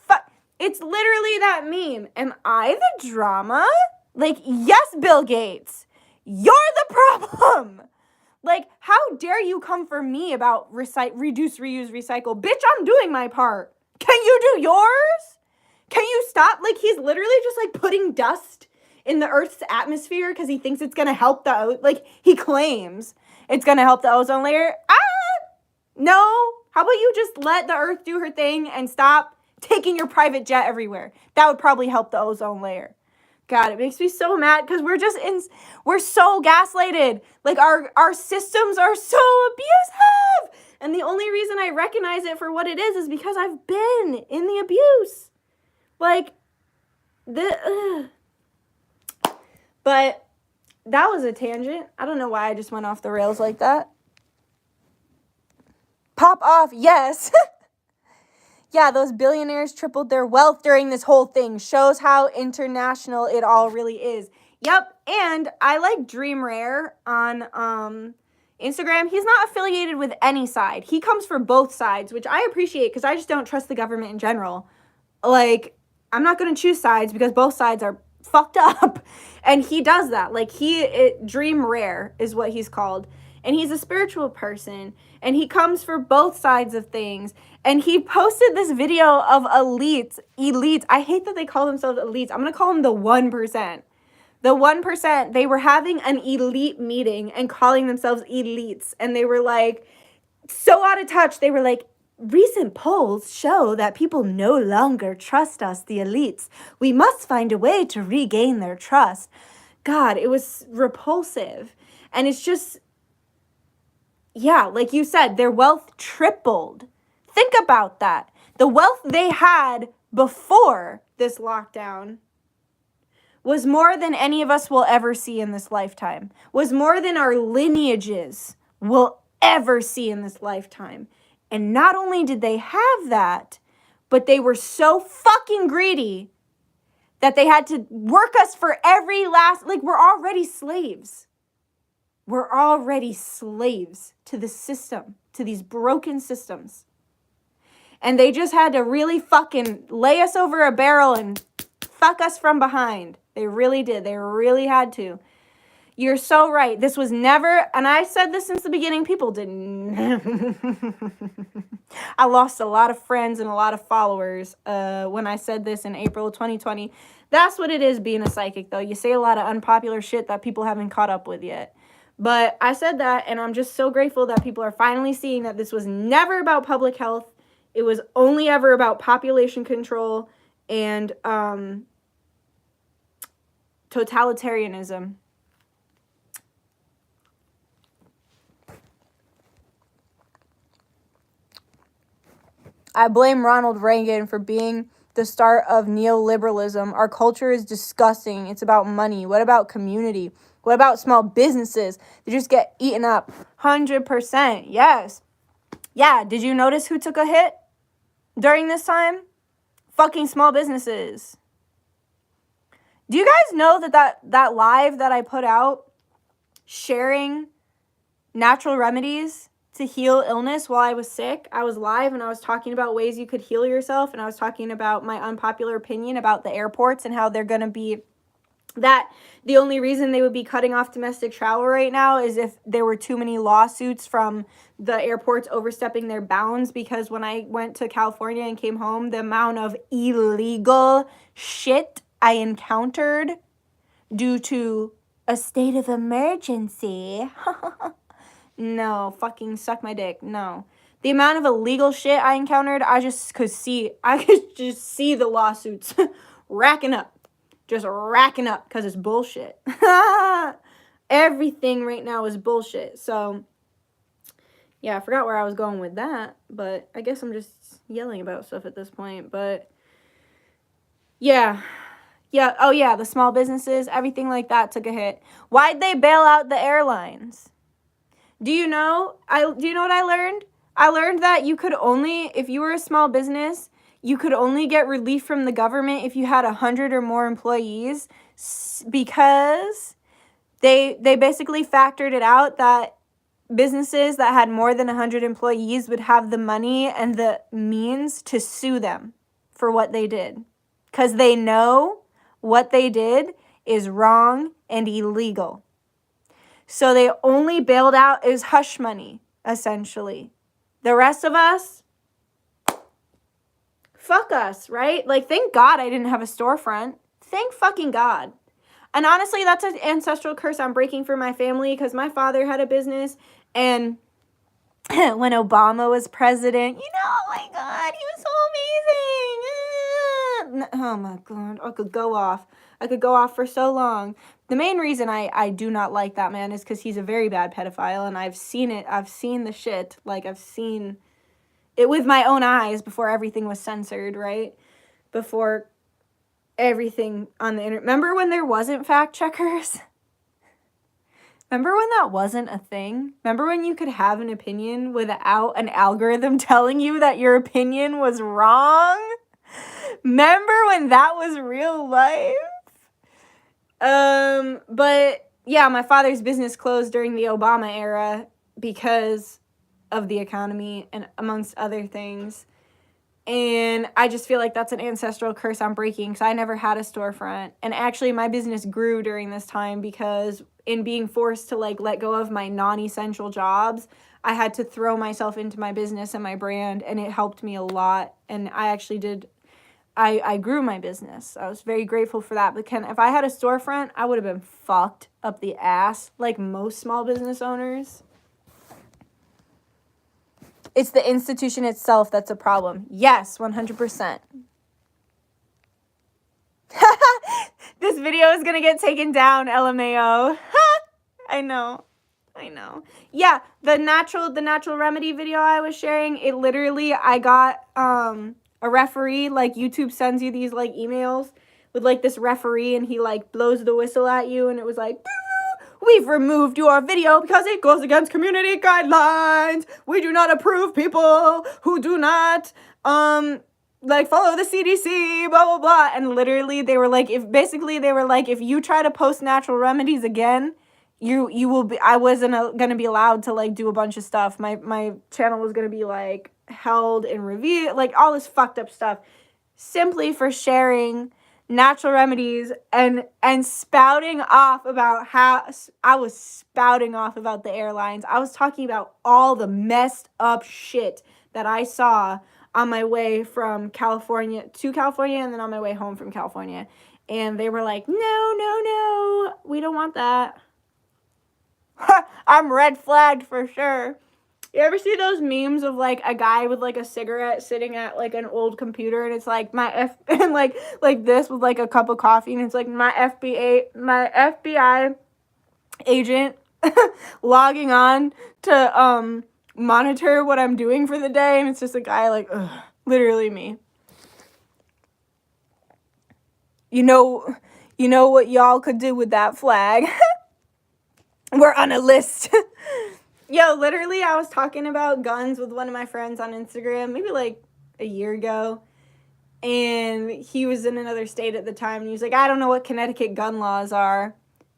it's literally that meme. Am I the drama? Like, yes, Bill Gates, you're the problem. Like, how dare you come for me about reduce, reuse, recycle? Bitch, I'm doing my part. Can you do yours? Can you stop? Like, he's literally just, like, putting dust in the Earth's atmosphere because he thinks it's going to help he claims it's going to help the ozone layer. No. How about you just let the Earth do her thing and stop taking your private jet everywhere? That would probably help the ozone layer. God, it makes me so mad because we're so gaslighted. Like, our systems are so abusive. And the only reason I recognize it for what it is because I've been in the abuse. Like, But that was a tangent. I don't know why I just went off the rails like that. Pop off, yes. Yeah, those billionaires tripled their wealth during this whole thing. Shows how international it all really is. Yep, and I like Dream Rare on Instagram. He's not affiliated with any side. He comes for both sides, which I appreciate because I just don't trust the government in general. Like, I'm not going to choose sides because both sides are fucked up. And he does that. Like, Dream Rare is what he's called. And he's a spiritual person. And he comes for both sides of things. And he posted this video of elites. I hate that they call themselves elites. I'm going to call them the 1%. The 1%, they were having an elite meeting and calling themselves elites. And they were like, so out of touch. They were like, recent polls show that people no longer trust us, the elites. We must find a way to regain their trust. God, it was repulsive. And it's just, yeah, like you said, their wealth tripled. Think about that. The wealth they had before this lockdown was more than any of us will ever see in this lifetime, was more than our lineages will ever see in this lifetime. And not only did they have that, but they were so fucking greedy that they had to work us for every last, like, we're already slaves. We're already slaves to the system, to these broken systems. And they just had to really fucking lay us over a barrel and fuck us from behind. They really did. They really had to. You're so right. This was never, and I said this since the beginning, people didn't. I lost a lot of friends and a lot of followers when I said this in April 2020. That's what it is being a psychic, though. You say a lot of unpopular shit that people haven't caught up with yet. But I said that, and I'm just so grateful that people are finally seeing that this was never about public health. It was only ever about population control and totalitarianism. I blame Ronald Reagan for being the start of neoliberalism. Our culture is disgusting. It's about money. What about community? What about small businesses? They just get eaten up. 100%. Yes. Yeah, did you notice who took a hit during this time? Fucking small businesses. Do you guys know that live that I put out sharing natural remedies to heal illness while I was sick? I was live and I was talking about ways you could heal yourself, and I was talking about my unpopular opinion about the airports and how they're going to be, that the only reason they would be cutting off domestic travel right now is if there were too many lawsuits from the airports overstepping their bounds. Because when I went to California and came home, the amount of illegal shit I encountered due to a state of emergency. No, fucking suck my dick. No. The amount of illegal shit I encountered, I could just see the lawsuits racking up. Just racking up because it's bullshit. Everything right now is bullshit. So, yeah, I forgot where I was going with that. But I guess I'm just yelling about stuff at this point. But, yeah. Yeah, oh yeah, the small businesses, everything like that took a hit. Why'd they bail out the airlines? Do you know what I learned? I learned that you could only, if you were a small business, you could only get relief from the government if you had 100 or more employees, because they basically factored it out that businesses that had more than 100 employees would have the money and the means to sue them for what they did, because they know what they did is wrong and illegal. So they only bailed out as hush money, essentially. The rest of us, fuck us, right? Like, thank God I didn't have a storefront. Thank fucking God. And honestly, that's an ancestral curse I'm breaking for my family, because my father had a business, and when Obama was president, oh my God, he was so amazing. Oh my God, I could go off for so long. The main reason I do not like that man is because he's a very bad pedophile, and I've seen it. I've seen the shit. Like, I've seen it with my own eyes before everything was censored, right? Before everything on the internet. Remember when there wasn't fact checkers? Remember when that wasn't a thing? Remember when you could have an opinion without an algorithm telling you that your opinion was wrong? Remember when that was real life? But yeah, my father's business closed during the Obama era because of the economy and amongst other things. And I just feel like that's an ancestral curse I'm breaking, because I never had a storefront. And actually, my business grew during this time because in being forced to let go of my non-essential jobs, I had to throw myself into my business and my brand, and it helped me a lot. And I actually did I grew my business. I was very grateful for that. But if I had a storefront, I would have been fucked up the ass, like most small business owners. It's the institution itself that's a problem. Yes, 100%. This video is gonna get taken down, LMAO. I know. Yeah, the natural remedy video I was sharing, it literally, I got a referee, like YouTube sends you these like emails with like this referee, and he like blows the whistle at you, and it was like, we've removed your video because it goes against community guidelines. We do not approve people who do not like follow the CDC, blah blah blah. And literally they were like, if you try to post natural remedies again, you will be, I wasn't gonna be allowed to like do a bunch of stuff. My channel was gonna be like held in review, like all this fucked up stuff, simply for sharing natural remedies and spouting off about how I was spouting off about the airlines. I was talking about all the messed up shit that I saw on my way from California to California, and then on my way home from California. And they were like, no, we don't want that. I'm red flagged for sure. You ever see those memes of like a guy with like a cigarette sitting at like an old computer, and it's like and like this with like a cup of coffee, and it's like my FBI agent logging on to monitor what I'm doing for the day, and it's just a guy like, ugh, literally me. You know what y'all could do with that flag? We're on a list. Yo, literally, I was talking about guns with one of my friends on Instagram, maybe like a year ago. And he was in another state at the time. And he was like, I don't know what Connecticut gun laws are.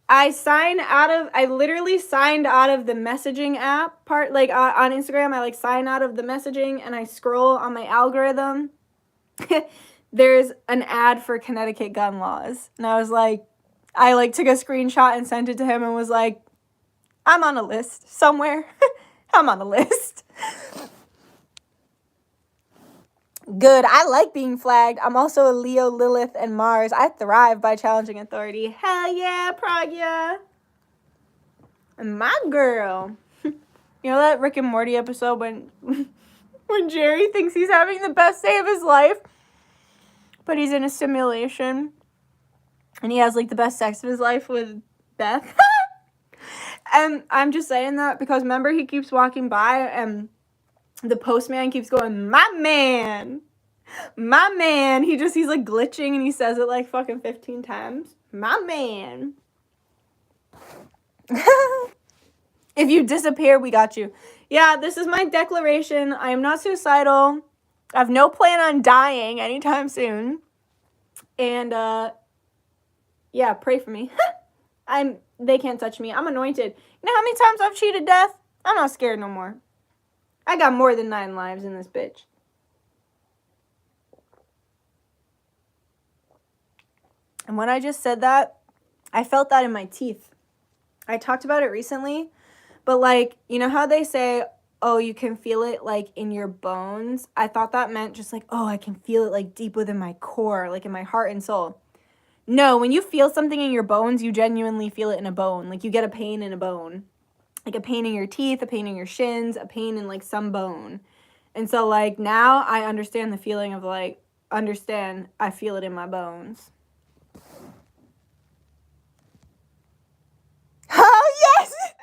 I literally signed out of the messaging app part, like on Instagram. I like sign out of the messaging and I scroll on my algorithm. There's an ad for Connecticut gun laws. And I was like, I like took a screenshot and sent it to him and was like, I'm on a list somewhere. I'm on a list. Good. I like being flagged. I'm also a Leo, Lilith, and Mars. I thrive by challenging authority. Hell yeah, Pragya. And my girl. You know that Rick and Morty episode when Jerry thinks he's having the best day of his life, but he's in a simulation, and he has like the best sex of his life with Beth. And I'm just saying that because remember he keeps walking by and the postman keeps going, my man. He's like glitching and he says it like fucking 15 times. My man. If you disappear, we got you. Yeah, this is my declaration. I am not suicidal. I have no plan on dying anytime soon. And yeah, pray for me. They can't touch me. I'm anointed. You know how many times I've cheated death? I'm not scared no more. I got more than 9 lives in this bitch. And when I just said that, I felt that in my teeth. I talked about it recently, but like, you know how they say, oh, you can feel it like in your bones? I thought that meant just like, oh, I can feel it like deep within my core, like in my heart and soul. No, when you feel something in your bones, you genuinely feel it in a bone. Like you get a pain in a bone. Like a pain in your teeth, a pain in your shins, a pain in like some bone. And so like now I understand the feeling of like, I feel it in my bones. Oh, yes!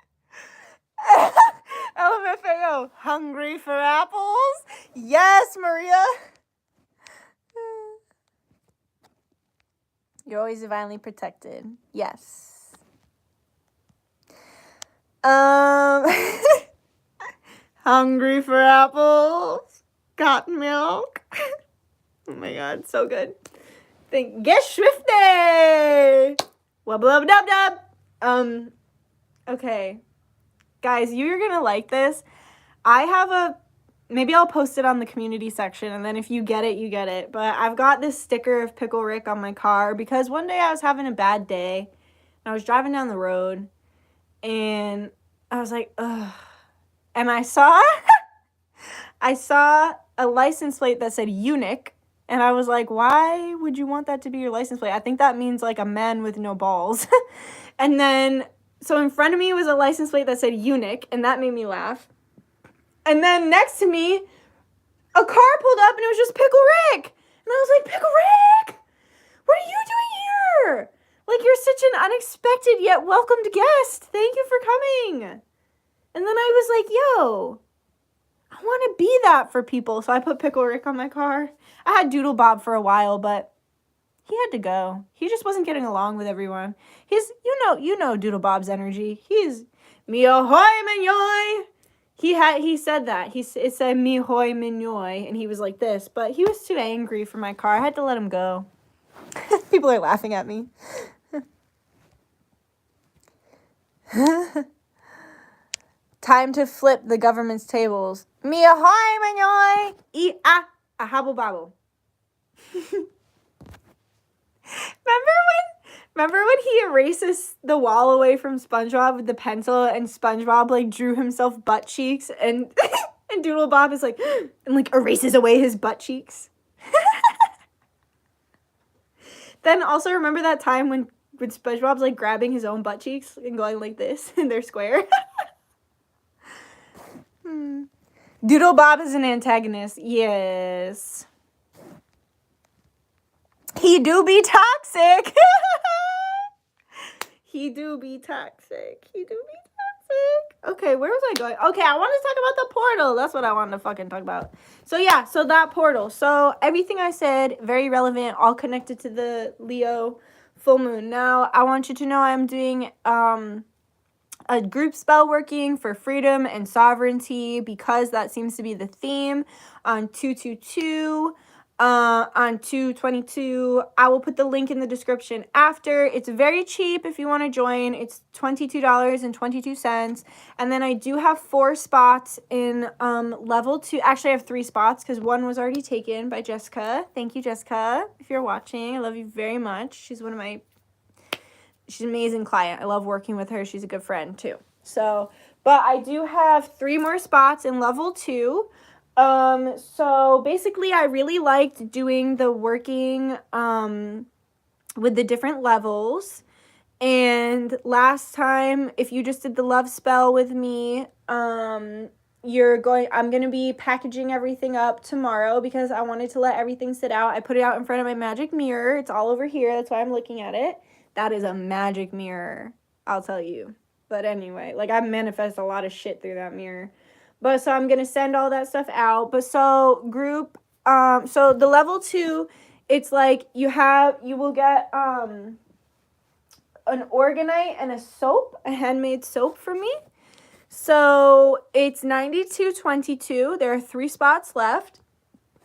LMFAO, hungry for apples? Yes, Maria. You're always divinely protected. Yes. Hungry for apples. Got milk. Oh my god, so good. Get swifty. Wubba dub dub. Okay. Guys, you're gonna like this. I have maybe I'll post it on the community section, and then if you get it, you get it. But I've got this sticker of Pickle Rick on my car because one day I was having a bad day, and I was driving down the road, and I was like, ugh. And I saw a license plate that said eunuch, And I was like, why would you want that to be your license plate? I think that means like a man with no balls. And then, so in front of me was a license plate that said eunuch, and that made me laugh. And then next to me, a car pulled up and it was just Pickle Rick. And I was like, Pickle Rick, what are you doing here? Like, you're such an unexpected yet welcomed guest. Thank you for coming. And then I was like, yo, I want to be that for people. So I put Pickle Rick on my car. I had Doodle Bob for a while, but he had to go. He just wasn't getting along with everyone. He's, you know Doodle Bob's energy. He's me ahoy mignoy. He said that. It said me ahoy mignoy, and he was like this, but he was too angry for my car. I had to let him go. People are laughing at me. Time to flip the government's tables. Me ahoy mignoy. A hobble bobble. Remember when he erases the wall away from SpongeBob with the pencil, and SpongeBob like drew himself butt cheeks, and and Doodle Bob is like and like erases away his butt cheeks. Then also remember that time when SpongeBob's like grabbing his own butt cheeks and going like this, and they're square. Doodle Bob is an antagonist. Yes. He do be toxic. He do be toxic. Okay, where was I going? Okay, I wanted to talk about the portal. That's what I wanted to fucking talk about. So yeah, so that portal. So everything I said, very relevant, all connected to the Leo full moon. Now, I want you to know I'm doing a group spell working for freedom and sovereignty, because that seems to be the theme on 222. On 222. I will put the link in the description after. It's very cheap if you want to join. It's $22.22. And then I do have 4 spots in level 2. Actually, I have 3 spots because one was already taken by Jessica. Thank you, Jessica, if you're watching. I love you very much. She's an amazing client. I love working with her. She's a good friend too. So, but I do have 3 more spots in level 2. So basically I really liked doing the working, with the different levels. And last time, if you just did the love spell with me, I'm going to be packaging everything up tomorrow because I wanted to let everything sit out. I put it out in front of my magic mirror. It's all over here. That's why I'm looking at it. That is a magic mirror, I'll tell you. But anyway, like, I manifest a lot of shit through that mirror. But so I'm going to send all that stuff out. But so so the level 2, it's like you will get an organite and a soap, a handmade soap from me. So it's $92.22. There are 3 spots left.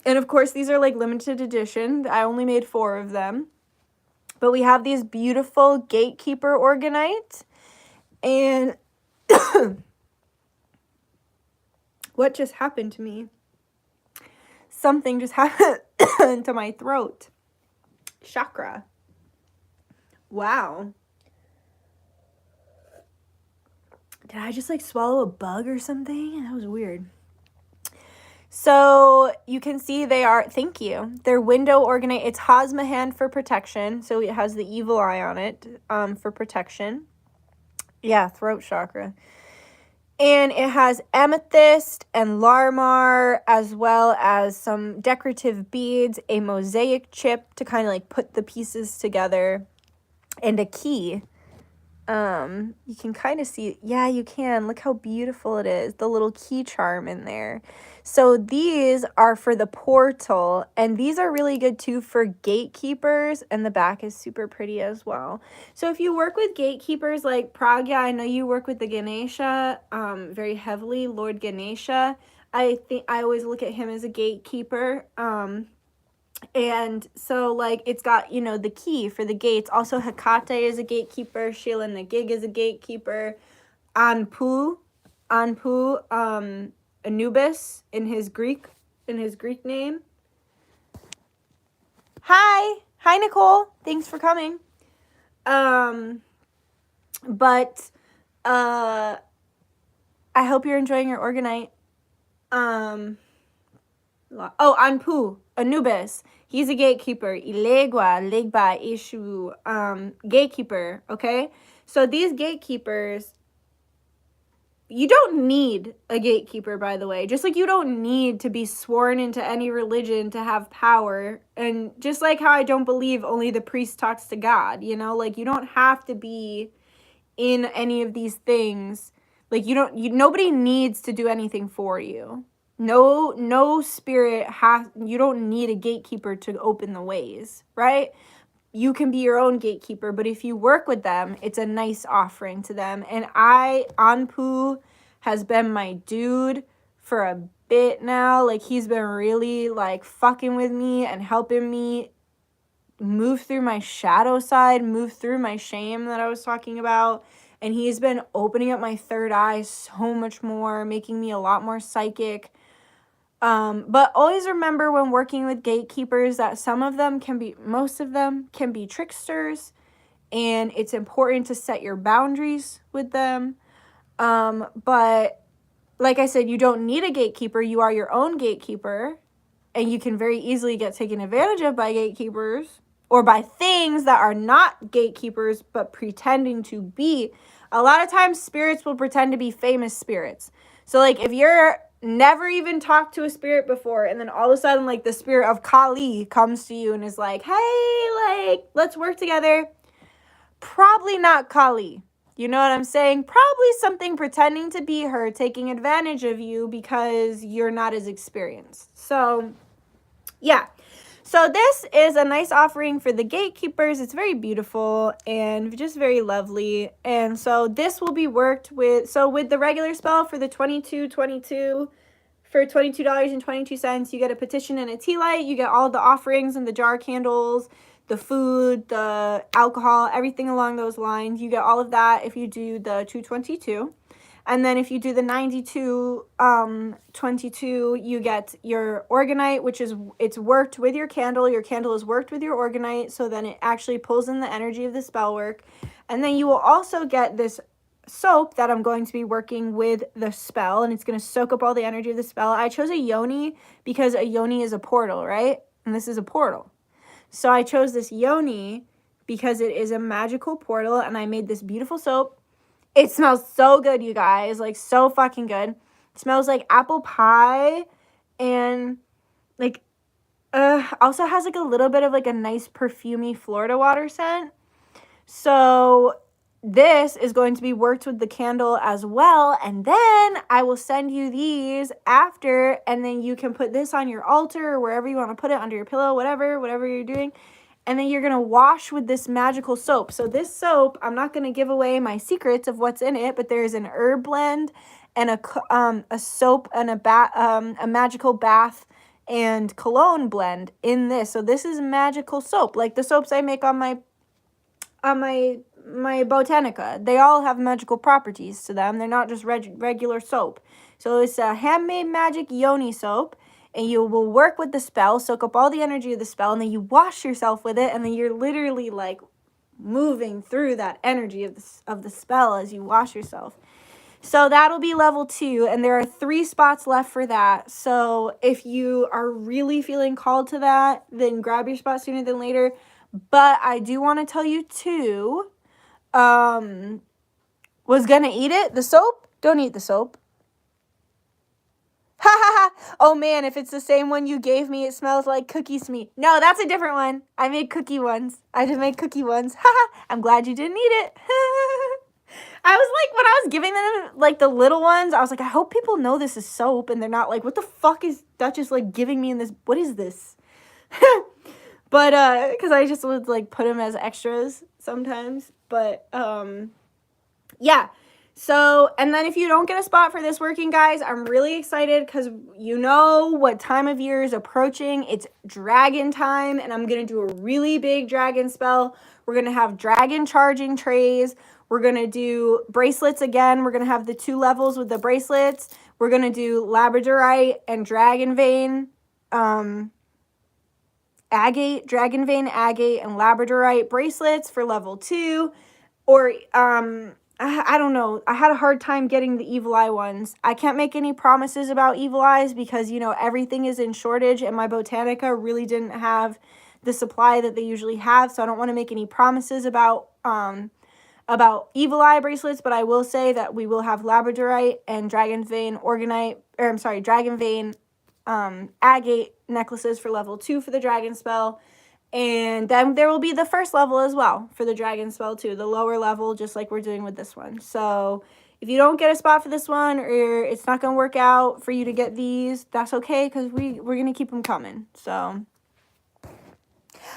And of course, these are like limited edition. I only made 4 of them. But we have these beautiful gatekeeper organite. And what just happened to me? Something just happened to my throat. Chakra. Wow. Did I just like swallow a bug or something? That was weird. So you can see thank you. They're window organite. It's Hasmahan for protection. So it has the evil eye on it for protection. Yeah, throat chakra. And it has amethyst and larmar, as well as some decorative beads, a mosaic chip to kind of like put the pieces together, and a key. You can kind of see, yeah, you can. Look how beautiful it is. The little key charm in there. So these are for the portal, and these are really good too for gatekeepers, and the back is super pretty as well. So if you work with gatekeepers like Pragya, I know you work with the Ganesha very heavily, Lord Ganesha. I think I always look at him as a gatekeeper. And so, like, it's got, the key for the gates. Also, Hecate is a gatekeeper. Sheila the Gig is a gatekeeper. Anpu, Anubis in his Greek name. Hi, Nicole. Thanks for coming. But I hope you're enjoying your organite. Anpu, Anubis. He's a gatekeeper. Ilegua, Legba, Ishu, gatekeeper, okay? So these gatekeepers, you don't need a gatekeeper, by the way. Just like you don't need to be sworn into any religion to have power. And just like how I don't believe only the priest talks to God, you know? Like, you don't have to be in any of these things. Like, nobody needs to do anything for you. No spirit you don't need a gatekeeper to open the ways, right? You can be your own gatekeeper, but if you work with them, it's a nice offering to them. And Anpu has been my dude for a bit now. Like, he's been really, like, fucking with me and helping me move through my shadow side, move through my shame that I was talking about. And he's been opening up my third eye so much more, making me a lot more psychic. But always remember when working with gatekeepers that most of them can be tricksters, and it's important to set your boundaries with them. But like I said, you don't need a gatekeeper. You are your own gatekeeper, and you can very easily get taken advantage of by gatekeepers or by things that are not gatekeepers but pretending to be. A lot of times spirits will pretend to be famous spirits. So like if you're never even talked to a spirit before, and then all of a sudden, like, the spirit of Kali comes to you and is like, hey, like, let's work together. Probably not Kali. You know what I'm saying? Probably something pretending to be her, taking advantage of you because you're not as experienced. So, yeah. So this is a nice offering for the gatekeepers. It's very beautiful and just very lovely. And so this will be worked with, so with the regular spell for the $22.22, for $22.22, you get a petition and a tea light. You get all the offerings and the jar candles, the food, the alcohol, everything along those lines. You get all of that if you do the 222. And then if you do the 92.22, you get your organite, which is, it's worked with your candle. Your candle is worked with your organite, so then it actually pulls in the energy of the spell work. And then you will also get this soap that I'm going to be working with the spell, and it's going to soak up all the energy of the spell. I chose a yoni because a yoni is a portal, right? And this is a portal. So I chose this yoni because it is a magical portal, and I made this beautiful soap. It smells so good, you guys. Like, so fucking good. It smells like apple pie, and, like, also has, like, a little bit of, like, a nice perfumey Florida water scent. So this is going to be worked with the candle as well, and then I will send you these after, and then you can put this on your altar or wherever you want to put it, under your pillow, whatever you're doing. And then you're going to wash with this magical soap. So this soap, I'm not going to give away my secrets of what's in it, but there's an herb blend and a soap and a magical bath and cologne blend in this. So this is magical soap, like the soaps I make on my Botanica. They all have magical properties to them. They're not just regular soap. So it's a handmade magic yoni soap. And you will work with the spell, soak up all the energy of the spell, and then you wash yourself with it, and then you're literally, like, moving through that energy of the spell as you wash yourself. So that'll be level 2, and there are 3 spots left for that. So if you are really feeling called to that, then grab your spot sooner than later. But I do want to tell you, too, was gonna eat it, the soap? Don't eat the soap. Ha ha ha! Oh man, if it's the same one you gave me, it smells like cookies to me. No, that's a different one. I made cookie ones. I just made cookie ones. Ha ha! I'm glad you didn't eat it. I was like, when I was giving them, like, the little ones, I was like, I hope people know this is soap, and they're not like, what the fuck is Dutchess, like, giving me in this? What is this? But, because I just would, like, put them as extras sometimes. But, yeah. So, and then if you don't get a spot for this working, guys, I'm really excited because you know what time of year is approaching. It's dragon time, and I'm going to do a really big dragon spell. We're going to have dragon charging trays. We're going to do bracelets again. We're going to have the 2 levels with the bracelets. We're going to do labradorite and dragon vein, agate, dragon vein, agate, and labradorite bracelets for level 2. Or, I don't know. I had a hard time getting the evil eye ones. I can't make any promises about evil eyes because, everything is in shortage and my Botanica really didn't have the supply that they usually have. So I don't want to make any promises about evil eye bracelets, but I will say that we will have labradorite and dragon vein dragon vein agate necklaces for level 2 for the dragon spell. And then there will be the first level as well for the dragon spell too, the lower level, just like we're doing with this one. So if you don't get a spot for this one, or it's not going to work out for you to get these, that's okay, because we're going to keep them coming. So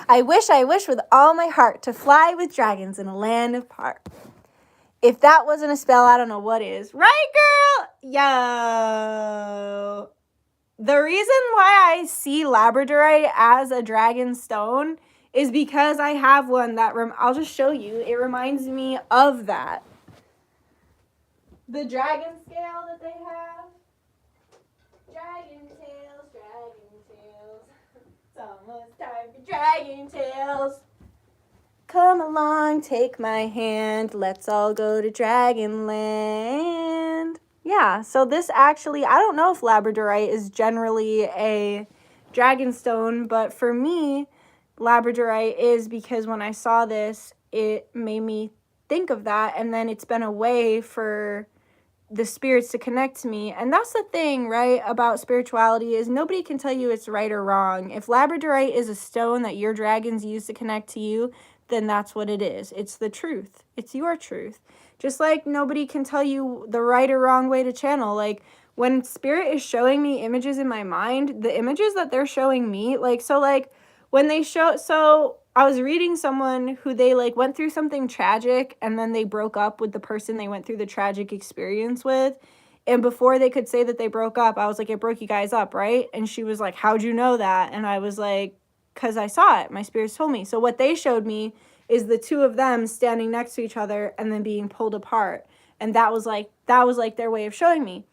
I wish with all my heart to fly with dragons in a land apart. If that wasn't a spell, I don't know what is. Right, girl? Yo. The reason why I see labradorite as a dragon stone is because I have one that, I'll just show you. It reminds me of that. The dragon scale that they have. Dragon tails, dragon tails. It's almost time for dragon tails. Come along, take my hand. Let's all go to Dragonland. Yeah, so this actually, I don't know if labradorite is generally a dragon stone, but for me, labradorite is, because when I saw this, it made me think of that, and then it's been a way for the spirits to connect to me. And that's the thing, right, about spirituality, is nobody can tell you it's right or wrong. If labradorite is a stone that your dragons use to connect to you, then that's what it is. It's the truth. It's your truth. Just like nobody can tell you the right or wrong way to channel. Like, when spirit is showing me images in my mind, the images that they're showing me, when they show, so I was reading someone who they went through something tragic, and then they broke up with the person they went through the tragic experience with. And before they could say that they broke up, I was like, it broke you guys up, right? And she was like, how'd you know that? And I was like, because I saw it. My spirits told me. So what they showed me is the two of them standing next to each other and then being pulled apart. And that was like their way of showing me.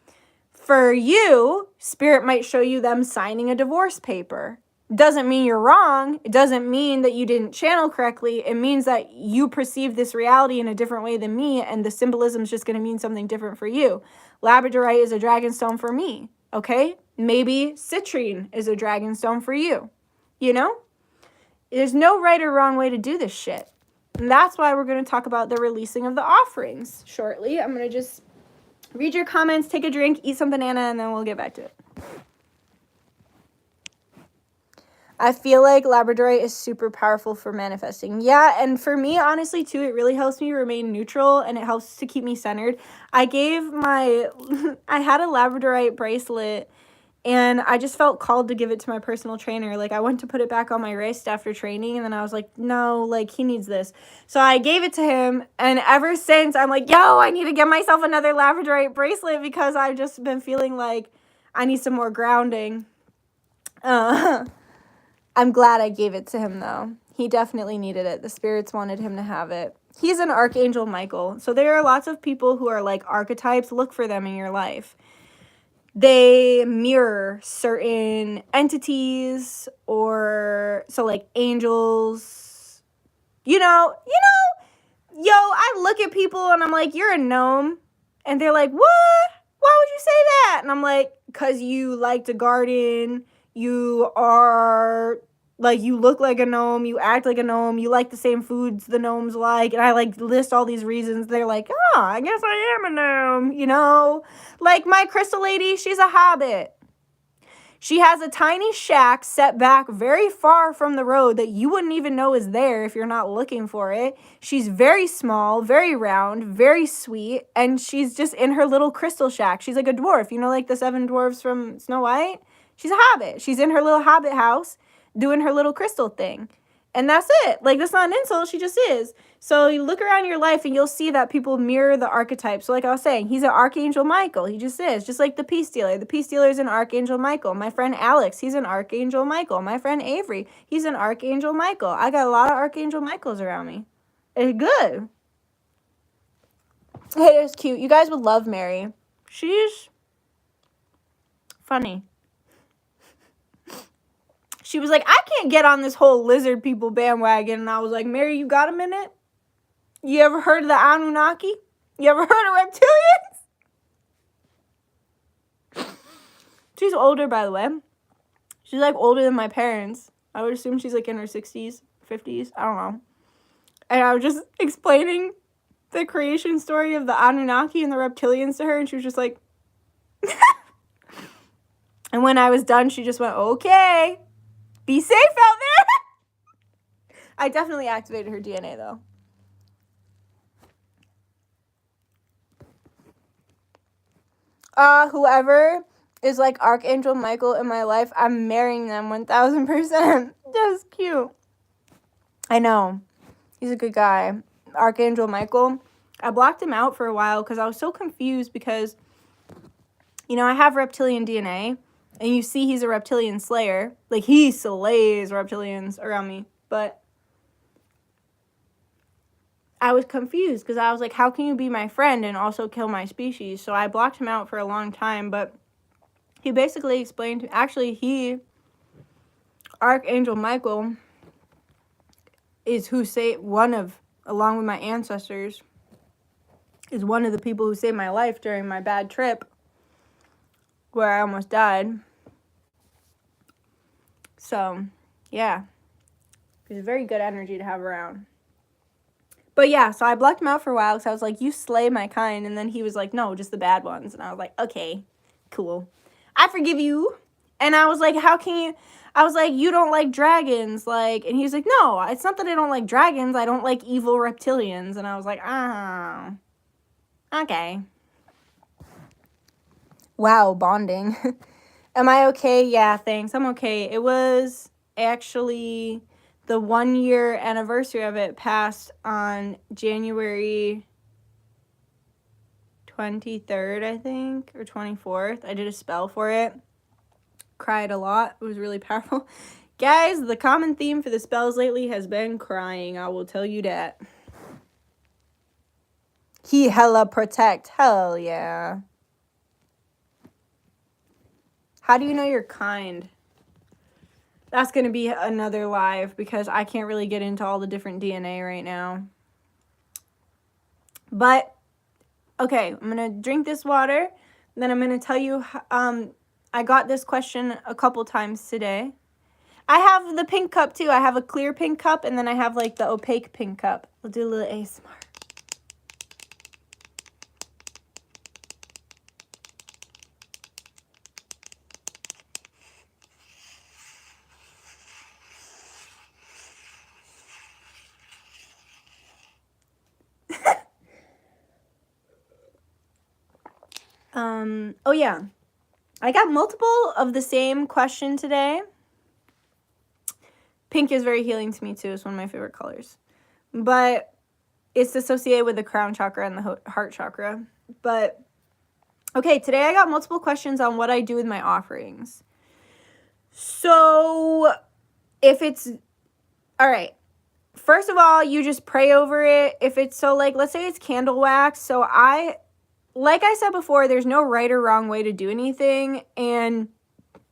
For you, spirit might show you them signing a divorce paper. Doesn't mean you're wrong. It doesn't mean that you didn't channel correctly. It means that you perceive this reality in a different way than me, and the symbolism is just going to mean something different for you. Labradorite is a dragon stone for me, okay? Maybe citrine is a dragon stone for you. There's no right or wrong way to do this shit. And that's why we're going to talk about the releasing of the offerings shortly. I'm going to just read your comments, take a drink, eat some banana, and then we'll get back to it. I feel like labradorite is super powerful for manifesting. Yeah, and for me, honestly, too, it really helps me remain neutral, and it helps to keep me centered. I had a labradorite bracelet, and I just felt called to give it to my personal trainer. I went to put it back on my wrist after training, and then I was like, no, he needs this. So I gave it to him, and ever since, I'm like, yo, I need to get myself another labradorite bracelet, because I've just been feeling like I need some more grounding. I'm glad I gave it to him, though. He definitely needed it. The spirits wanted him to have it. He's an Archangel Michael. So there are lots of people who are archetypes. Look for them in your life. They mirror certain entities, or angels. I look at people and I'm like, you're a gnome. And they're like, what? Why would you say that? And I'm like, because you like to garden. You are, you look like a gnome. You act like a gnome. You like the same foods the gnomes like. And I, list all these reasons. They're like, oh, I guess I am a gnome, my crystal lady, she's a hobbit. She has a tiny shack set back very far from the road that you wouldn't even know is there if you're not looking for it. She's very small, very round, very sweet, and she's just in her little crystal shack. She's like a dwarf, the 7 dwarves from Snow White? She's a hobbit. She's in her little hobbit house doing her little crystal thing. And that's it. That's not an insult. She just is. So you look around your life and you'll see that people mirror the archetypes. So like I was saying, he's an Archangel Michael. He just is. Just like the Peace Dealer. The Peace Dealer is an Archangel Michael. My friend Alex, he's an Archangel Michael. My friend Avery, he's an Archangel Michael. I got a lot of Archangel Michaels around me. It's good. Hey, it's cute. You guys would love Mary. She's funny. She was like, I can't get on this whole lizard people bandwagon. And I was like, Mary, you got a minute? You ever heard of the Anunnaki? You ever heard of reptilians? She's older, by the way. She's like older than my parents. I would assume she's like in her 60s, 50s. I don't know. And I was just explaining the creation story of the Anunnaki and the reptilians to her, and she was just like, and when I was done, she just went, okay, be safe out there. I definitely activated her DNA, though. Whoever is like Archangel Michael in my life, I'm marrying them 1000%. That's cute. I know. He's a good guy. Archangel Michael. I blocked him out for a while because I was so confused because, you know, I have reptilian DNA, and you see he's a reptilian slayer. Like, he slays reptilians around me. But I was confused because I was like, how can you be my friend and also kill my species? So I blocked him out for a long time, but he basically explained to me, actually, Archangel Michael, is who along with my ancestors, is one of the people who saved my life during my bad trip where I almost died. So, yeah. He's a very good energy to have around. But yeah, so I blocked him out for a while because I was like, you slay my kind. And then he was like, no, just the bad ones. And I was like, okay, cool. I forgive you. And I was like, how can you? I was like, you don't like dragons. Like, and he was like, no, it's not that I don't like dragons. I don't like evil reptilians. And I was like, oh, okay. Wow, bonding. Am I okay? Yeah, thanks. I'm okay. It was actually the 1 year anniversary of it passed on January 23rd, I think, or 24th. I did a spell for it. Cried a lot. It was really powerful. Guys, the common theme for the spells lately has been crying. I will tell you that. He hella protect. Hell yeah. How do you know you're kind? That's going to be another live because I can't really get into all the different DNA right now. But, okay, I'm going to drink this water. Then I'm going to tell you, I got this question a couple times today. I have the pink cup too. I have a clear pink cup, and then I have like the opaque pink cup. We'll do a little ASMR. Oh yeah. I got multiple of the same question today. Pink is very healing to me too. It's one of my favorite colors. But it's associated with the crown chakra and the heart chakra. But, okay, today I got multiple questions on what I do with my offerings. So, all right. First of all, you just pray over it. If it's, so like, let's say it's candle wax. So like I said before, there's no right or wrong way to do anything. And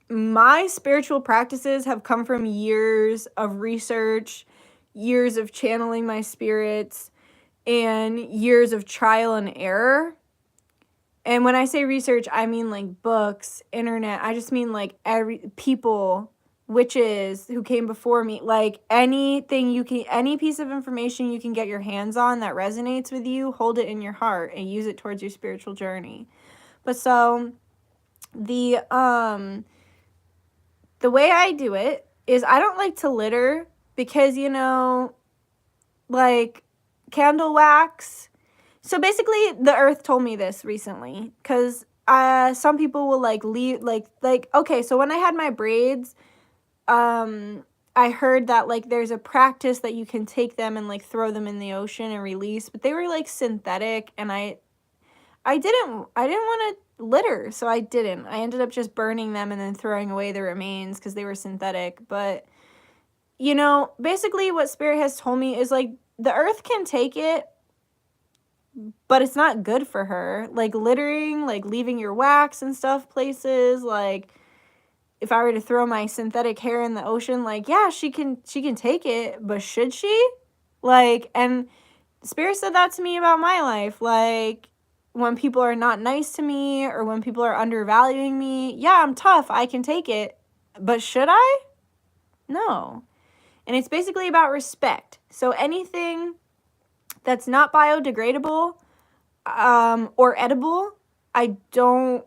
my spiritual practices have come from years of research, years of channeling my spirits, and years of trial and error. And when I say research, I mean like books, internet. I just mean like people, witches who came before me, like any piece of information you can get your hands on that resonates with you, hold it in your heart and use it towards your spiritual journey. But so the way I do it is I don't like to litter because, you know, like candle wax. So basically the earth told me this recently because some people will like leave like okay, so when I had my braids, I heard that like there's a practice that you can take them and like throw them in the ocean and release, but they were like synthetic, and I didn't want to litter, so I didn't. I ended up just burning them and then throwing away the remains because they were synthetic. But, you know, basically what Spirit has told me is like the earth can take it, but it's not good for her. Like littering, like leaving your wax and stuff places, like if I were to throw my synthetic hair in the ocean, like, yeah, she can take it, but should she? Like, and Spirit said that to me about my life. Like, when people are not nice to me or when people are undervaluing me, yeah, I'm tough. I can take it. But should I? No. And it's basically about respect. So anything that's not biodegradable or edible, I don't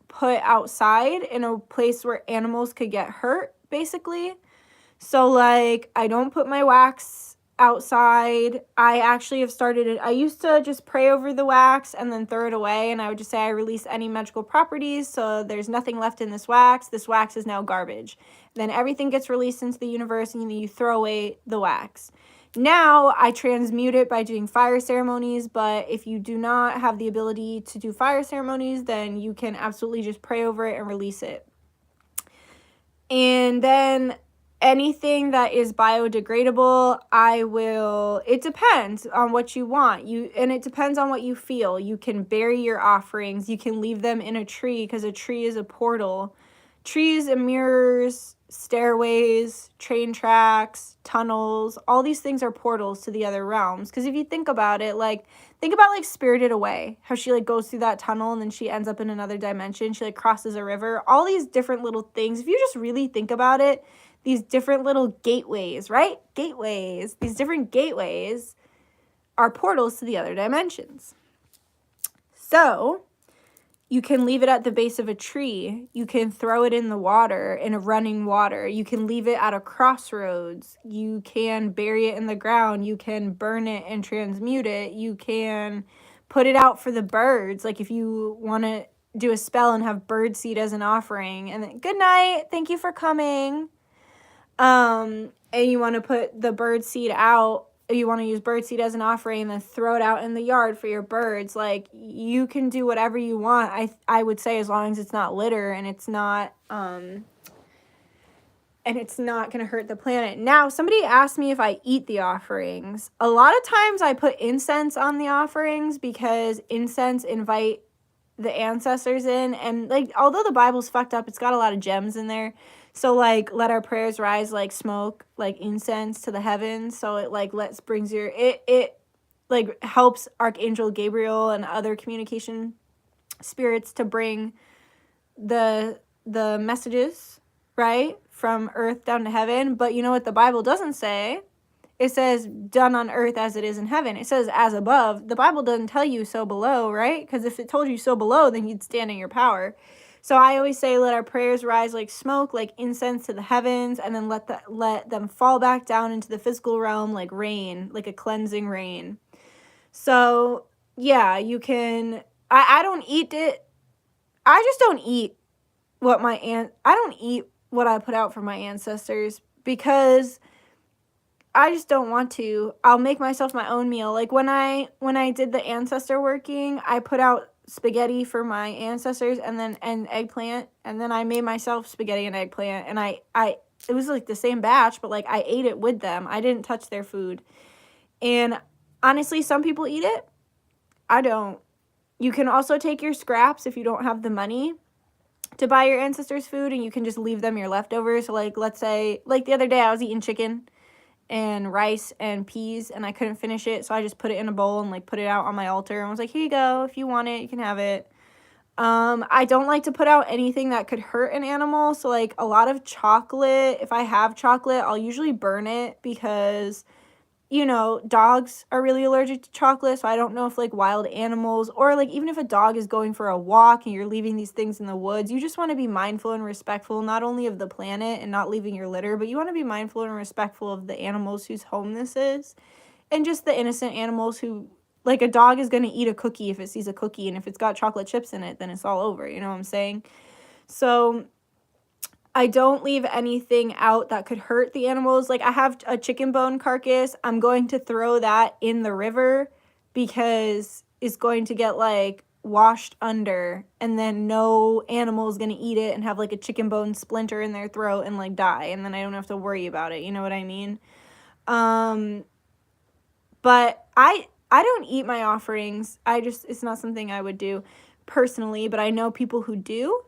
put outside in a place where animals could get hurt, basically. So, like, I don't put my wax outside. I actually have started it. I used to just pray over the wax and then throw it away, and I would just say I release any magical properties, so there's nothing left in this wax. This wax is now garbage. Then everything gets released into the universe, and you throw away the wax. Now, I transmute it by doing fire ceremonies, but if you do not have the ability to do fire ceremonies, then you can absolutely just pray over it and release it. And then anything that is biodegradable, it depends on what you want. And it depends on what you feel. You can bury your offerings. You can leave them in a tree because a tree is a portal. Trees and mirrors, stairways, train tracks, tunnels, all these things are portals to the other realms. Because if you think about it, think about Spirited Away, how she goes through that tunnel and then she ends up in another dimension. She crosses a river. All these different little things. If you just really think about it, these different little gateways, right? Gateways. These different gateways are portals to the other dimensions. So you can leave it at the base of a tree. You can throw it in the water, in a running water. You can leave it at a crossroads. You can bury it in the ground. You can burn it and transmute it. You can put it out for the birds. If you want to do a spell and have bird seed as an offering. And then, good night. Thank you for coming. And you want to put the bird seed out. You want to use bird seed as an offering and then throw it out in the yard for your birds. You can do whatever you want. I would say, as long as it's not litter and it's not going to hurt the planet. Now, somebody asked me if I eat the offerings. A lot of times I put incense on the offerings because incense invite the ancestors in. And although the Bible's fucked up, it's got a lot of gems in there. So let our prayers rise like smoke, like incense to the heavens. So it brings your it helps Archangel Gabriel and other communication spirits to bring the messages, right, from earth down to heaven. But you know what the Bible doesn't say? It says done on earth as it is in heaven. It says as above. The Bible doesn't tell you so below, right? Because if it told you so below, then you'd stand in your power. So I always say, let our prayers rise like smoke, like incense to the heavens, and then let them fall back down into the physical realm like rain, like a cleansing rain. So yeah, you can. I don't eat it. I just don't eat I don't eat what I put out for my ancestors because I just don't want to. I'll make myself my own meal. When I did the ancestor working, I put out spaghetti for my ancestors and eggplant, and then I made myself spaghetti and eggplant, and it was the same batch, but I ate it with them. I didn't touch their food. And honestly, some people eat it. I don't. You can also take your scraps if you don't have the money to buy your ancestors' food, and you can just leave them your leftovers. So let's say the other day I was eating chicken and rice and peas, and I couldn't finish it, so I just put it in a bowl and put it out on my altar and was like, here you go, if you want it, you can have it. I don't like to put out anything that could hurt an animal, so a lot of chocolate. If I have chocolate, I'll usually burn it because dogs are really allergic to chocolate, so I don't know if wild animals or even if a dog is going for a walk and you're leaving these things in the woods, you just want to be mindful and respectful not only of the planet and not leaving your litter, but you want to be mindful and respectful of the animals whose home this is, and just the innocent animals who, a dog is going to eat a cookie if it sees a cookie, and if it's got chocolate chips in it, then it's all over, you know what I'm saying? So I don't leave anything out that could hurt the animals. I have a chicken bone carcass. I'm going to throw that in the river because it's going to get washed under, and then no animal is going to eat it and have a chicken bone splinter in their throat and die, and then I don't have to worry about it. You know what I mean? But I don't eat my offerings. It's not something I would do personally, but I know people who do.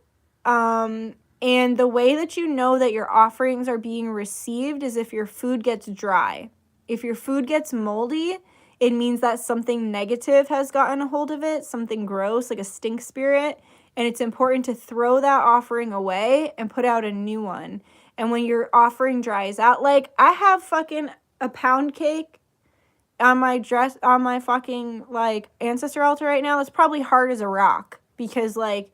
And the way that you know that your offerings are being received is if your food gets dry. If your food gets moldy, it means that something negative has gotten a hold of it, something gross, like a stink spirit, and it's important to throw that offering away and put out a new one. And when your offering dries out, like, I have fucking a pound cake on my fucking, like, ancestor altar right now. It's probably hard as a rock, because, like,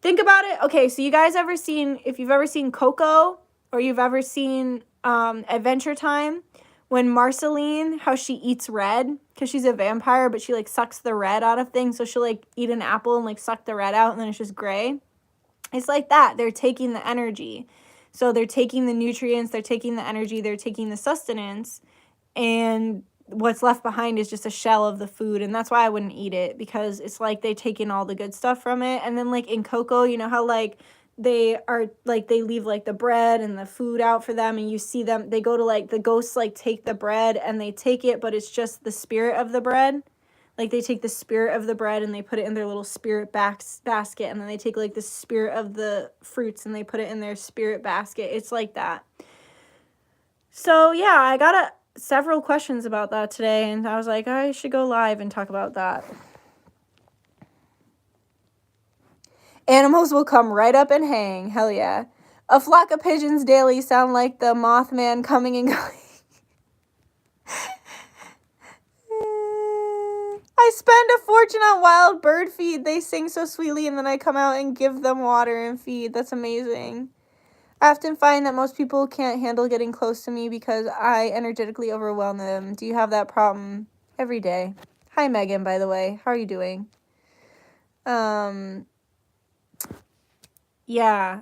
think about it. Okay, so you guys if you've ever seen Coco, or you've ever seen Adventure Time, when Marceline, how she eats red, because she's a vampire, but she, like, sucks the red out of things, so she'll, like, eat an apple and, like, suck the red out, and then it's just gray. It's like that. They're taking the energy. So they're taking the nutrients, they're taking the energy, they're taking the sustenance, and what's left behind is just a shell of the food. And that's why I wouldn't eat it, because it's like they taking all the good stuff from it. And then, like, in Coco, you know how, like, they are, like, they leave, like, the bread and the food out for them, and you see them, they go to, like, the ghosts, like, take the bread, and they take it, but it's just the spirit of the bread. Like, they take the spirit of the bread and they put it in their little spirit basket, and then they take, like, the spirit of the fruits and they put it in their spirit basket. It's like that. So, yeah, I got several questions about that today, and I was like, I should go live and talk about that. Animals will come right up and hang. Hell yeah. A flock of pigeons daily sound like the Mothman coming and going. I spend a fortune on wild bird feed. They sing so sweetly, and then I come out and give them water and feed. That's amazing. I often find that most people can't handle getting close to me because I energetically overwhelm them. Do you have that problem? Every day. Hi, Megan, by the way. How are you doing? Yeah.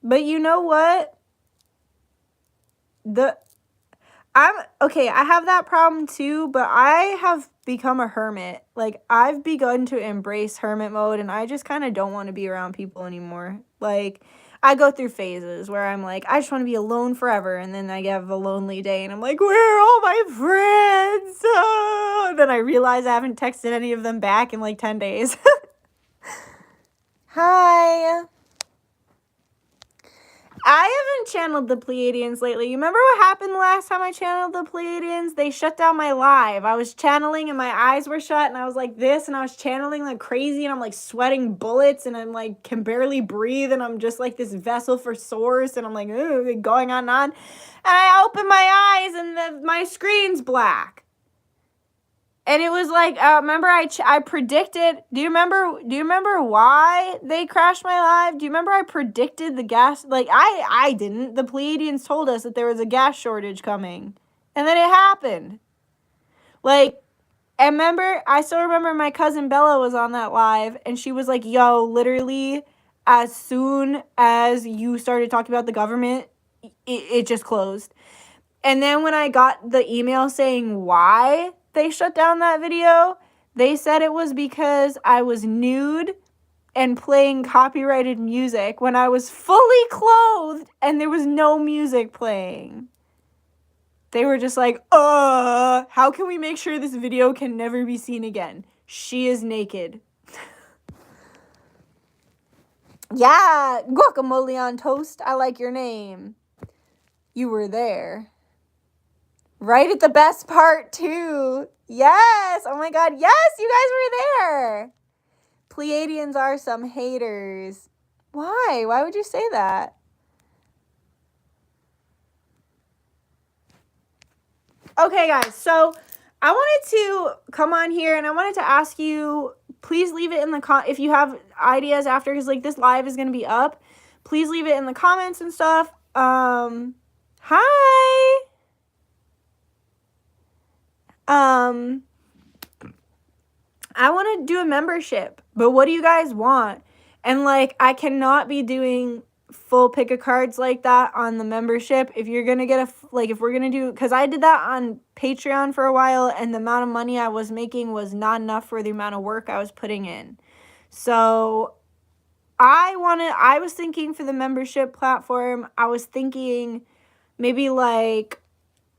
But you know what? I have that problem too, but I have become a hermit. Like, I've begun to embrace hermit mode, and I just kind of don't want to be around people anymore. Like, I go through phases where I'm like, I just want to be alone forever, and then I have a lonely day, and I'm like, where are all my friends? Oh! And then I realize I haven't texted any of them back in like 10 days. Hi. I haven't channeled the Pleiadians lately. You remember what happened the last time I channeled the Pleiadians? They shut down my live. I was channeling and my eyes were shut, and I was like this, and I was channeling like crazy, and I'm like sweating bullets, and I'm like can barely breathe, and I'm just like this vessel for source, and I'm like going on and on. And I open my eyes, and my screen's black. And it was like, remember I predicted, do you remember why they crashed my live? Do you remember I predicted the gas? Like, I didn't. The Pleiadians told us that there was a gas shortage coming. And then it happened. Like, I still remember my cousin Bella was on that live, and she was like, yo, literally, as soon as you started talking about the government, it just closed. And then when I got the email saying why they shut down that video, they said it was because I was nude and playing copyrighted music when I was fully clothed and there was no music playing. They were just like, how can we make sure this video can never be seen again? She is naked. Yeah, guacamole on toast. I like your name. You were there. Right at the best part, too. Yes. Oh, my God. Yes, you guys were there. Pleiadians are some haters. Why? Why would you say that? Okay, guys. So I wanted to come on here, and I wanted to ask you, please leave it in the if you have ideas after, because, like, this live is going to be up. Please leave it in the comments and stuff. Hi. I want to do a membership, but what do you guys want? And, like, I cannot be doing full pick of cards like that on the membership. If you're going to get if we're going to do, because I did that on Patreon for a while, and the amount of money I was making was not enough for the amount of work I was putting in. So I was thinking for the membership platform, I was thinking maybe like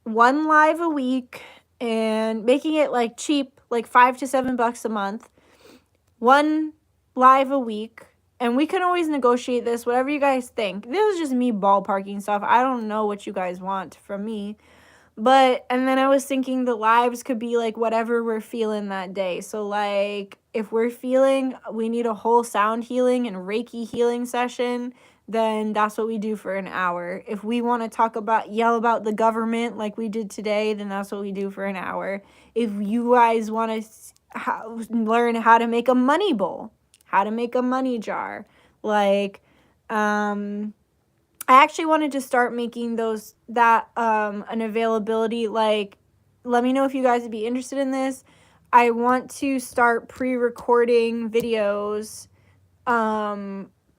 one live a week and making it like cheap, like $5 to $7 a month, one live a week. And we can always negotiate this, whatever you guys think. This is just me ballparking stuff. I don't know what you guys want from me. And then I was thinking the lives could be like whatever we're feeling that day. So like if we're feeling we need a whole sound healing and Reiki healing session, then that's what we do for an hour. If we want to yell about the government like we did today, then that's what we do for an hour. If you guys want to learn how to make a money bowl, how to make a money jar, like, I actually wanted to start making an availability, like, let me know if you guys would be interested in this. I want to start pre-recording videos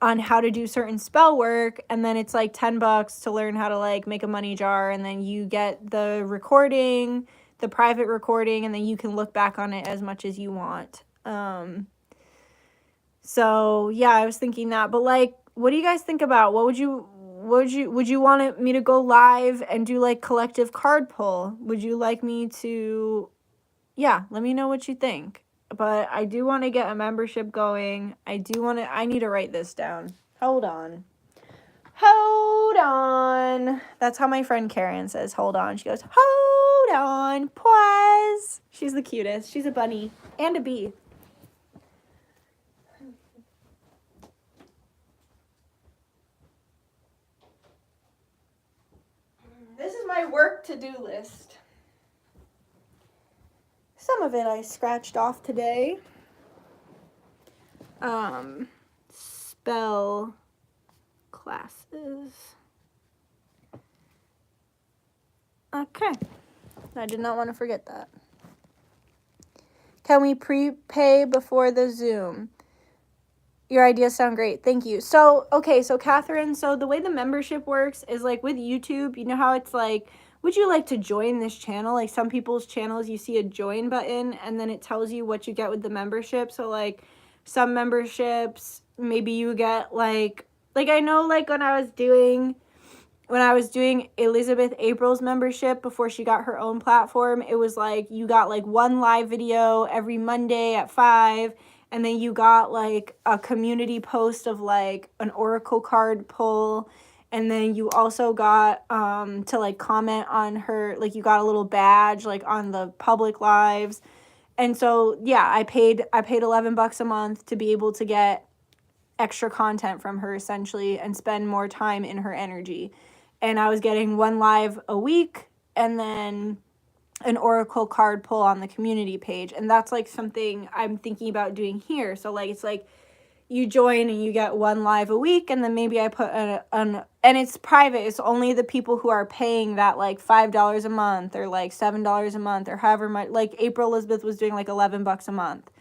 on how to do certain spell work, and then it's like $10 to learn how to like make a money jar, and then you get the recording, the private recording, and then you can look back on it as much as you want. So yeah, I was thinking that, but like, what do you guys think about? Would you want me to go live and do like collective card pull? Would you like me to? Yeah, let me know what you think. But I do want to get a membership going. I need to write this down. Hold on. That's how my friend Karen says, hold on. She goes, hold on, pause. She's the cutest. She's a bunny and a bee. This is my work to-do list. Some of it I scratched off today. Spell classes. Okay. I did not want to forget that. Can we prepay before the Zoom? Your ideas sound great. Thank you. So Catherine, so the way the membership works is like with YouTube, you know how it's like, would you like to join this channel? Like some people's channels, you see a join button and then it tells you what you get with the membership. So like some memberships, maybe you get like I know like when I was doing Elizabeth April's membership before she got her own platform, it was like you got like one live video every Monday at 5. And then you got like a community post of like an oracle card pull. And then you also got to like comment on her, like you got a little badge like on the public lives. And so yeah, I paid $11 a month to be able to get extra content from her essentially and spend more time in her energy. And I was getting one live a week and then an oracle card pull on the community page, and that's like something I'm thinking about doing here. So like it's like you join and you get one live a week, and then maybe I put and it's private. It's only the people who are paying that like $5 a month or like $7 a month or however much. Like April Elizabeth was doing like $11 a month,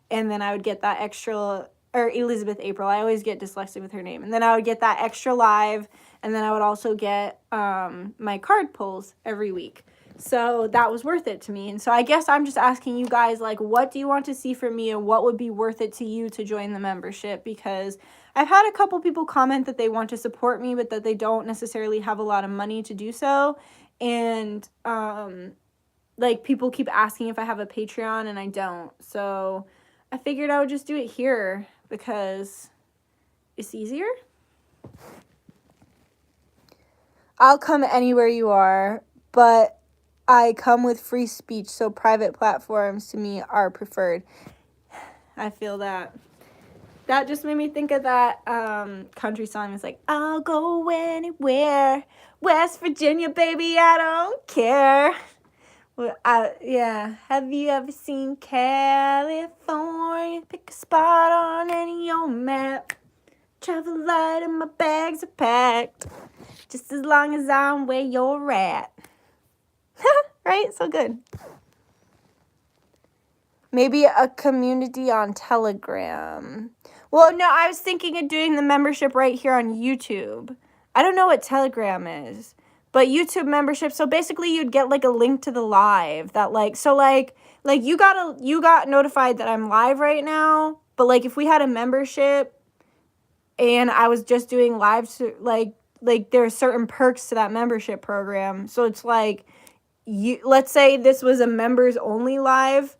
and then I would get that extra, or Elizabeth April. I always get dyslexic with her name, and then I would get that extra live, and then I would also get my card pulls every week. So that was worth it to me. And so I guess I'm just asking you guys, like, what do you want to see from me and what would be worth it to you to join the membership? Because I've had a couple people comment that they want to support me, but that they don't necessarily have a lot of money to do so. And, like, people keep asking if I have a Patreon, and I don't. So I figured I would just do it here because it's easier. I'll come anywhere you are, but I come with free speech, so private platforms to me are preferred. I feel that. That just made me think of that country song. It's like, I'll go anywhere. West Virginia, baby, I don't care. Well, yeah. Have you ever seen California? Pick a spot on any old map. Travel light and my bags are packed. Just as long as I'm where you're at. Right? So good. Maybe a community on Telegram. Well, no, I was thinking of doing the membership right here on YouTube. I don't know what Telegram is, but YouTube membership. So basically you'd get like a link to the live that like, so like you got notified that I'm live right now, but like if we had a membership and I was just doing lives, like there are certain perks to that membership program. So it's like, let's say this was a members only live,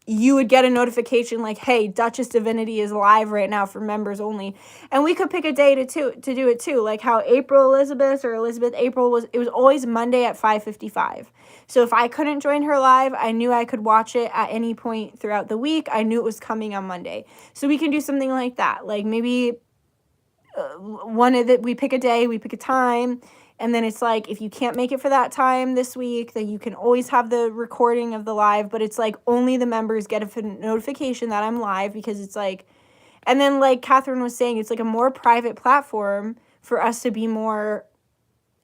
you would get a notification like, hey, Dutchess Divinity is live right now for members only. And we could pick a day to do it too. Like how April Elizabeth or Elizabeth April was always Monday at 5:55. So if I couldn't join her live, I knew I could watch it at any point throughout the week. I knew it was coming on Monday. So we can do something like that. Like maybe we pick a day, we pick a time, and then it's like, if you can't make it for that time this week, then you can always have the recording of the live, but it's like only the members get a notification that I'm live, because it's like, and then like Catherine was saying, it's like a more private platform for us to be more,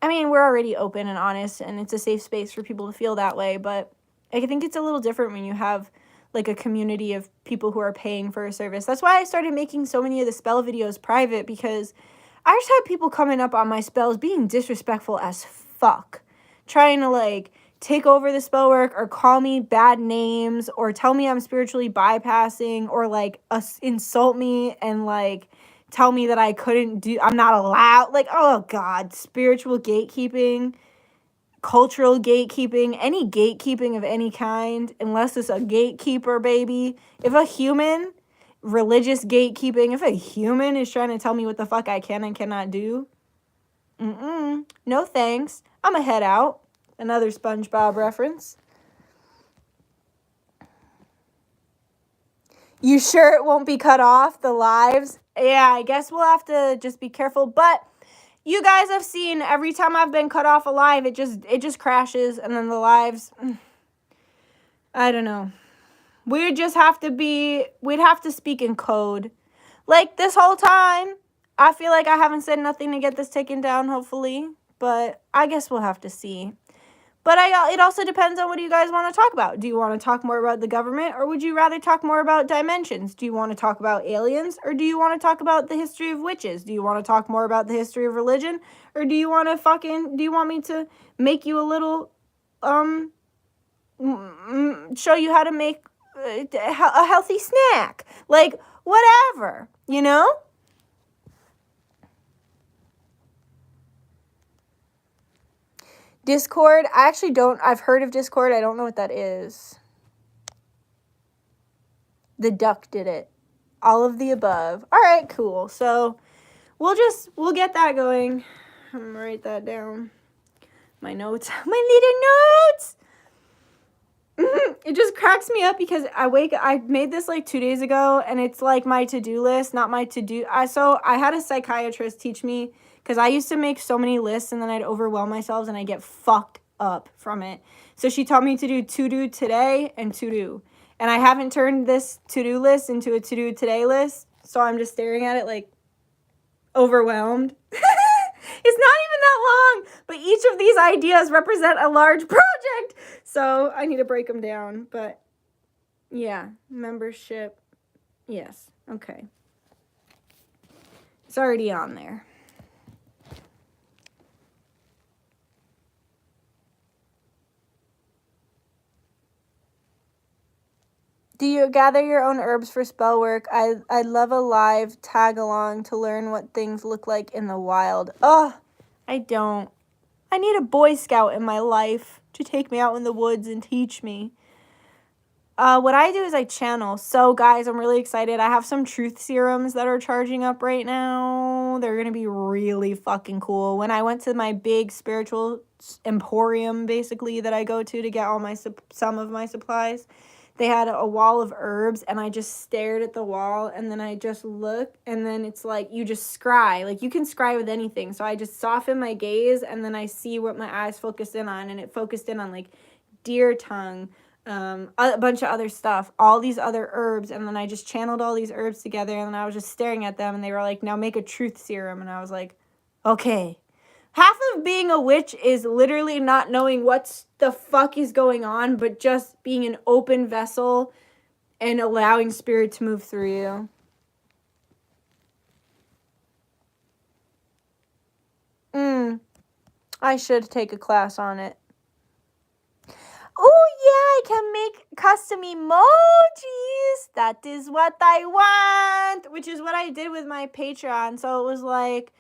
I mean, we're already open and honest, and it's a safe space for people to feel that way, but I think it's a little different when you have like a community of people who are paying for a service. That's why I started making so many of the spell videos private, because I just had people coming up on my spells being disrespectful as fuck, trying to like take over the spell work or call me bad names or tell me I'm spiritually bypassing or like insult me and like tell me that I'm not allowed. Like, oh God, spiritual gatekeeping, cultural gatekeeping, any gatekeeping of any kind, unless it's a gatekeeper, baby. If a human, religious gatekeeping, if a human is trying to tell me what the fuck I can and cannot do, no thanks. I'ma head out. Another SpongeBob reference. You sure it won't be cut off, the lives? Yeah, I guess we'll have to just be careful, but you guys have seen every time I've been cut off a live, it just crashes, and then the lives, I don't know. We'd have to speak in code. Like this whole time, I feel like I haven't said nothing to get this taken down, hopefully, but I guess we'll have to see. But it also depends on what you guys want to talk about. Do you want to talk more about the government, or would you rather talk more about dimensions? Do you want to talk about aliens, or do you want to talk about the history of witches? Do you want to talk more about the history of religion, or do you want me to make you a little, show you how to make a healthy snack? Like, whatever, you know? Discord, I've heard of Discord. I don't know what that is. The duck did it. All of the above. All right, cool. So we'll get that going. I'm gonna write that down. My notes. My little notes! It just cracks me up because I made this like 2 days ago, and it's like my to-do list, not my to-do. So I had a psychiatrist teach me, because I used to make so many lists and then I'd overwhelm myself and I get fucked up from it. So she taught me to do to-do today and to-do. And I haven't turned this to-do list into a to-do today list. So I'm just staring at it like overwhelmed. It's not even that long, but each of these ideas represent a large project. So I need to break them down. But yeah, membership. Yes. Okay. It's already on there. Do you gather your own herbs for spell work? I love a live tag along to learn what things look like in the wild. Oh, I don't. I need a Boy Scout in my life to take me out in the woods and teach me. What I do is I channel. So, guys, I'm really excited. I have some truth serums that are charging up right now. They're going to be really fucking cool. When I went to my big spiritual emporium, basically, that I go to get all some of my supplies, they had a wall of herbs, and I just stared at the wall, and then I just looked, and then it's like you just scry. Like, you can scry with anything. So I just soften my gaze, and then I see what my eyes focused in on, and it focused in on, like, deer tongue, a bunch of other stuff, all these other herbs, and then I just channeled all these herbs together, and then I was just staring at them, and they were like, now make a truth serum, and I was like, okay. Half of being a witch is literally not knowing what the fuck is going on, but just being an open vessel and allowing spirit to move through you. I should take a class on it. Oh, yeah, I can make custom emojis. That is what I want, which is what I did with my Patreon. So it was like,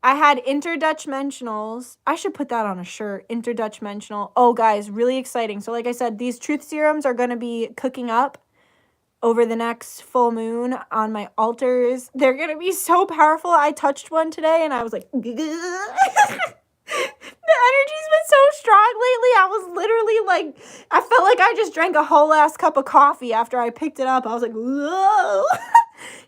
I had interdutchmentionals. I should put that on a shirt. Interdutchmentional. Oh, guys, really exciting. So like I said, these truth serums are going to be cooking up. over the next full moon on my altars. They're going to be so powerful. I touched one today and I was like, the energy's been so strong lately. I was literally like, I felt like I just drank a whole ass cup of coffee after I picked it up. I was like, whoa.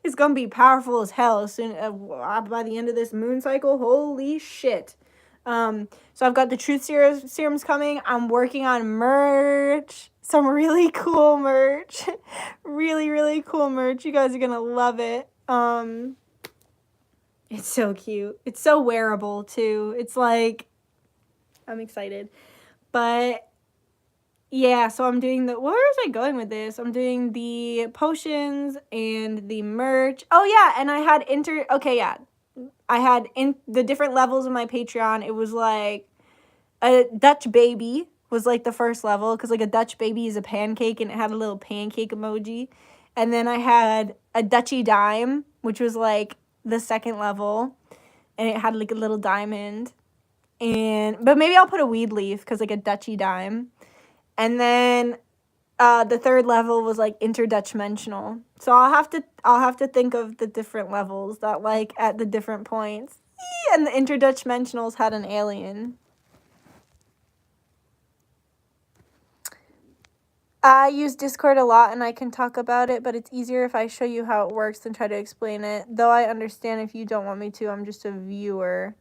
It's going to be powerful as hell as soon by the end of this moon cycle. Holy shit. So I've got the truth serums coming. I'm working on merch. Some really cool merch. Really, really cool merch. You guys are going to love it. It's so cute. It's so wearable too. It's like, I'm excited. But yeah, so I'm doing where was I going with this? I'm doing the potions and the merch. Oh yeah, and I had I had in the different levels of my Patreon. It was like a Dutch baby was like the first level, because like a Dutch baby is a pancake and it had a little pancake emoji. And then I had a Dutchy dime, which was like the second level, and it had like a little diamond. But maybe I'll put a weed leaf, because like a Dutchy dime. And then the third level was like interdutchmentional. So I'll have to think of the different levels that like at the different points. And the interdutchmentionals had an alien. I use Discord a lot and I can talk about it, but it's easier if I show you how it works than try to explain it. Though I understand if you don't want me to, I'm just a viewer.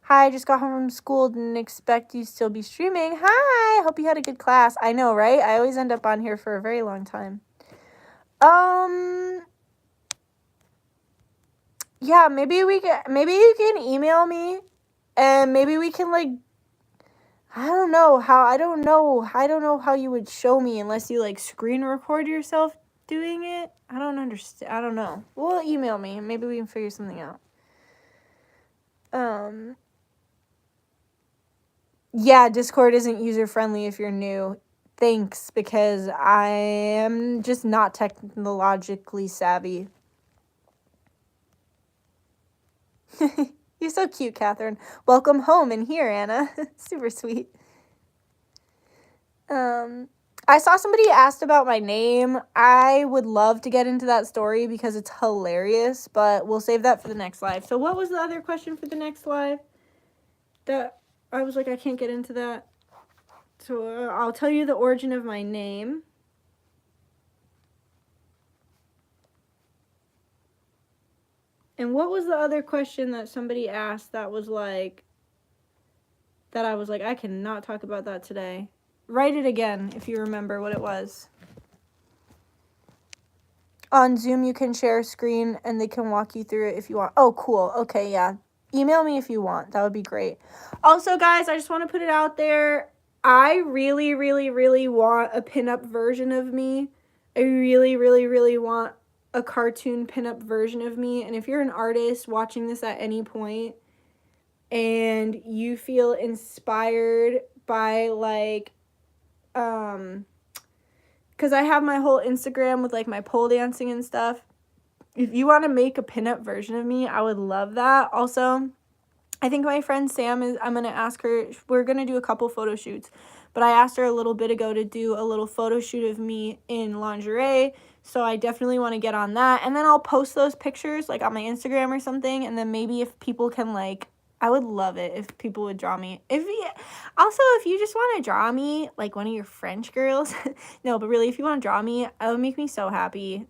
Hi, I just got home from school, didn't expect you to still be streaming. Hi, hope you had a good class. I know, right? I always end up on here for a very long time. Yeah, maybe you can email me and maybe we can like, I don't know how you would show me unless you like screen record yourself doing it. I don't understand. I don't know. Well, email me and maybe we can figure something out. Yeah, Discord isn't user-friendly if you're new. Thanks, because I am just not technologically savvy. You're so cute, Catherine. Welcome home in here, Anna. Super sweet. I saw somebody asked about my name. I would love to get into that story because it's hilarious, but we'll save that for the next live. So what was the other question for the next live? That I was like, I can't get into that. So I'll tell you the origin of my name. And what was the other question that somebody asked that was like, that I was like, I cannot talk about that today. Write it again if you remember what it was. On Zoom, you can share a screen and they can walk you through it if you want. Oh, cool. Okay, yeah. Email me if you want. That would be great. Also, guys, I just want to put it out there. I really, really, really want a pinup version of me. I really, really, really want a cartoon pinup version of me. And if you're an artist watching this at any point and you feel inspired by like, because I have my whole Instagram with like my pole dancing and stuff. If you want to make a pinup version of me, I would love that. Also, I think my friend Sam I'm going to ask her, we're going to do a couple photo shoots, but I asked her a little bit ago to do a little photo shoot of me in lingerie. So I definitely want to get on that. And then I'll post those pictures like on my Instagram or something. And then maybe if people can like, I would love it if people would draw me. If you just want to draw me like one of your French girls, no, but really if you want to draw me, it would make me so happy.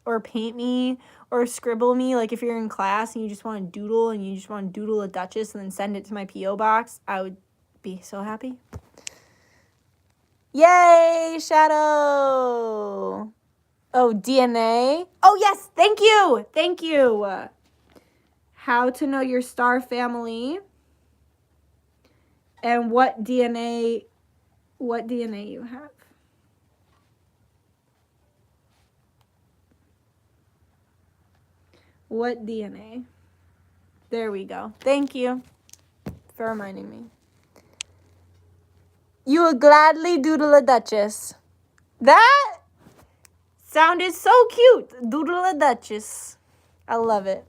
Or paint me or scribble me. Like if you're in class and you just want to doodle and you just want to doodle a Dutchess and then send it to my P.O. box, I would be so happy. Yay, Shadow. Oh, DNA. Oh, yes. Thank you. Thank you. How to know your star family and what DNA you have. What DNA? There we go. Thank you for reminding me. You would gladly doodle a Dutchess. That sounded so cute. Doodle a Dutchess. I love it.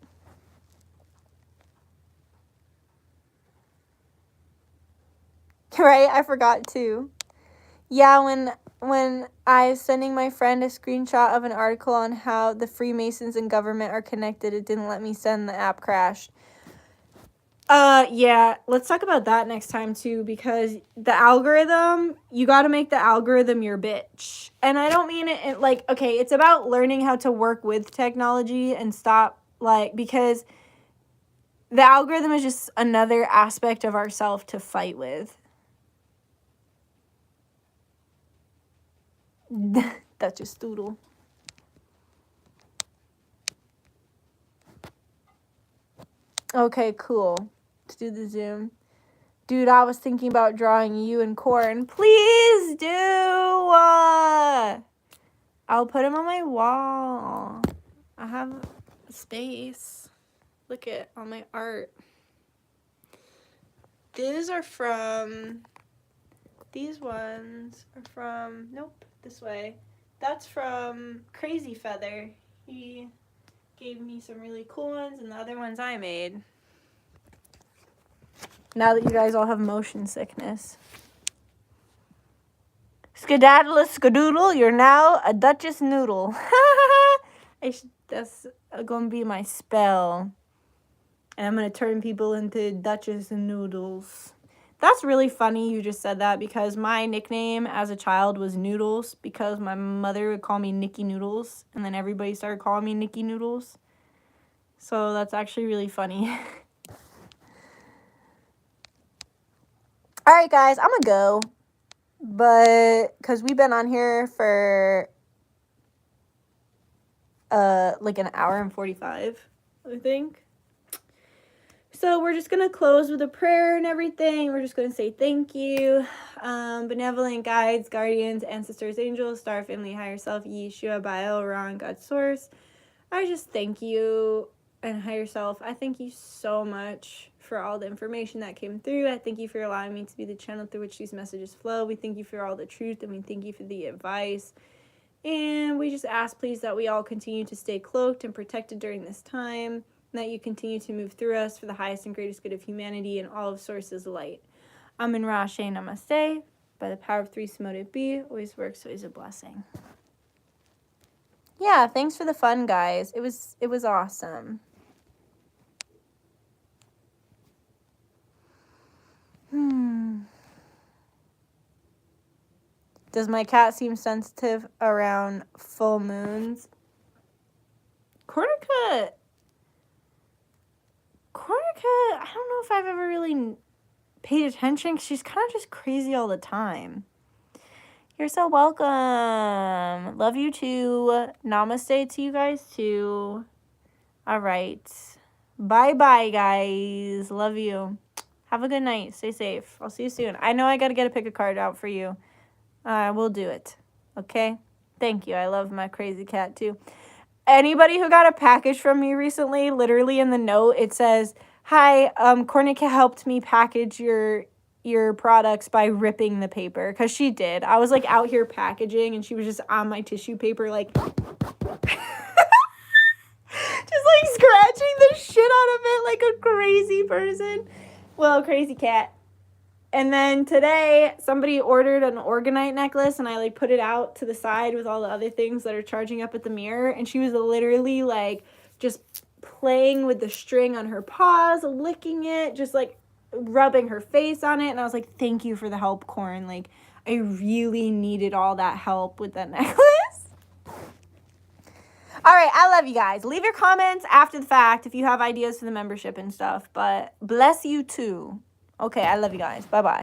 Right? I forgot too. Yeah, when I was sending my friend a screenshot of an article on how the Freemasons and government are connected, it didn't let me send, the app crashed. Yeah, let's talk about that next time too, because the algorithm, you got to make the algorithm your bitch. And I don't mean it like, okay, it's about learning how to work with technology and stop, like, because the algorithm is just another aspect of ourself to fight with. Dutchess Doodle. Okay, cool. Let's do the Zoom. Dude, I was thinking about drawing you and Corn. Please do! I'll put him on my wall. I have space. Look at all my art. These ones are from, nope, this way. That's from Crazy Feather. He gave me some really cool ones, and the other ones I made. Now that you guys all have motion sickness. Skedaddle skadoodle, you're now a Dutchess noodle. That's gonna be my spell. And I'm gonna turn people into Dutchess noodles. That's really funny you just said that, because my nickname as a child was Noodles, because my mother would call me Nikki Noodles, and then everybody started calling me Nikki Noodles. So that's actually really funny. Alright guys, I'm gonna go. But, because we've been on here for, like an hour and 45, I think. So we're just going to close with a prayer and everything. We're just going to say thank you. Benevolent guides, guardians, ancestors, angels, star family, higher self, Yeshua, Baal, Ron, God's source. I just thank you, and higher self. I thank you so much for all the information that came through. I thank you for allowing me to be the channel through which these messages flow. We thank you for all the truth, and we thank you for the advice. And we just ask, please, that we all continue to stay cloaked and protected during this time, and that you continue to move through us for the highest and greatest good of humanity and all of Source's light. Amin Ra Ashe Namaste. By the power of three, Samote Be, always works, always a blessing. Yeah, thanks for the fun, guys. It was awesome. Does my cat seem sensitive around full moons? Cornica, I don't know if I've ever really paid attention, because she's kind of just crazy all the time. You're so welcome. Love you too. Namaste to you guys too. All right. Bye-bye, guys. Love you. Have a good night. Stay safe. I'll see you soon. I know I got to get a pick a card out for you. We'll do it. Okay? Thank you. I love my crazy cat too. Anybody who got a package from me recently, literally in the note, it says, hi, Cornica helped me package your products by ripping the paper, because she did. I was like out here packaging, and she was just on my tissue paper, like just like scratching the shit out of it like a crazy person. Well, crazy cat. And then today, somebody ordered an organite necklace, and I like put it out to the side with all the other things that are charging up at the mirror, and she was literally like just playing with the string on her paws, licking it, just like rubbing her face on it. And I was like, thank you for the help, Corn. Like, I really needed all that help with that necklace. All right, I love you guys. Leave your comments after the fact if you have ideas for the membership and stuff. But bless you too. Okay, I love you guys. Bye-bye.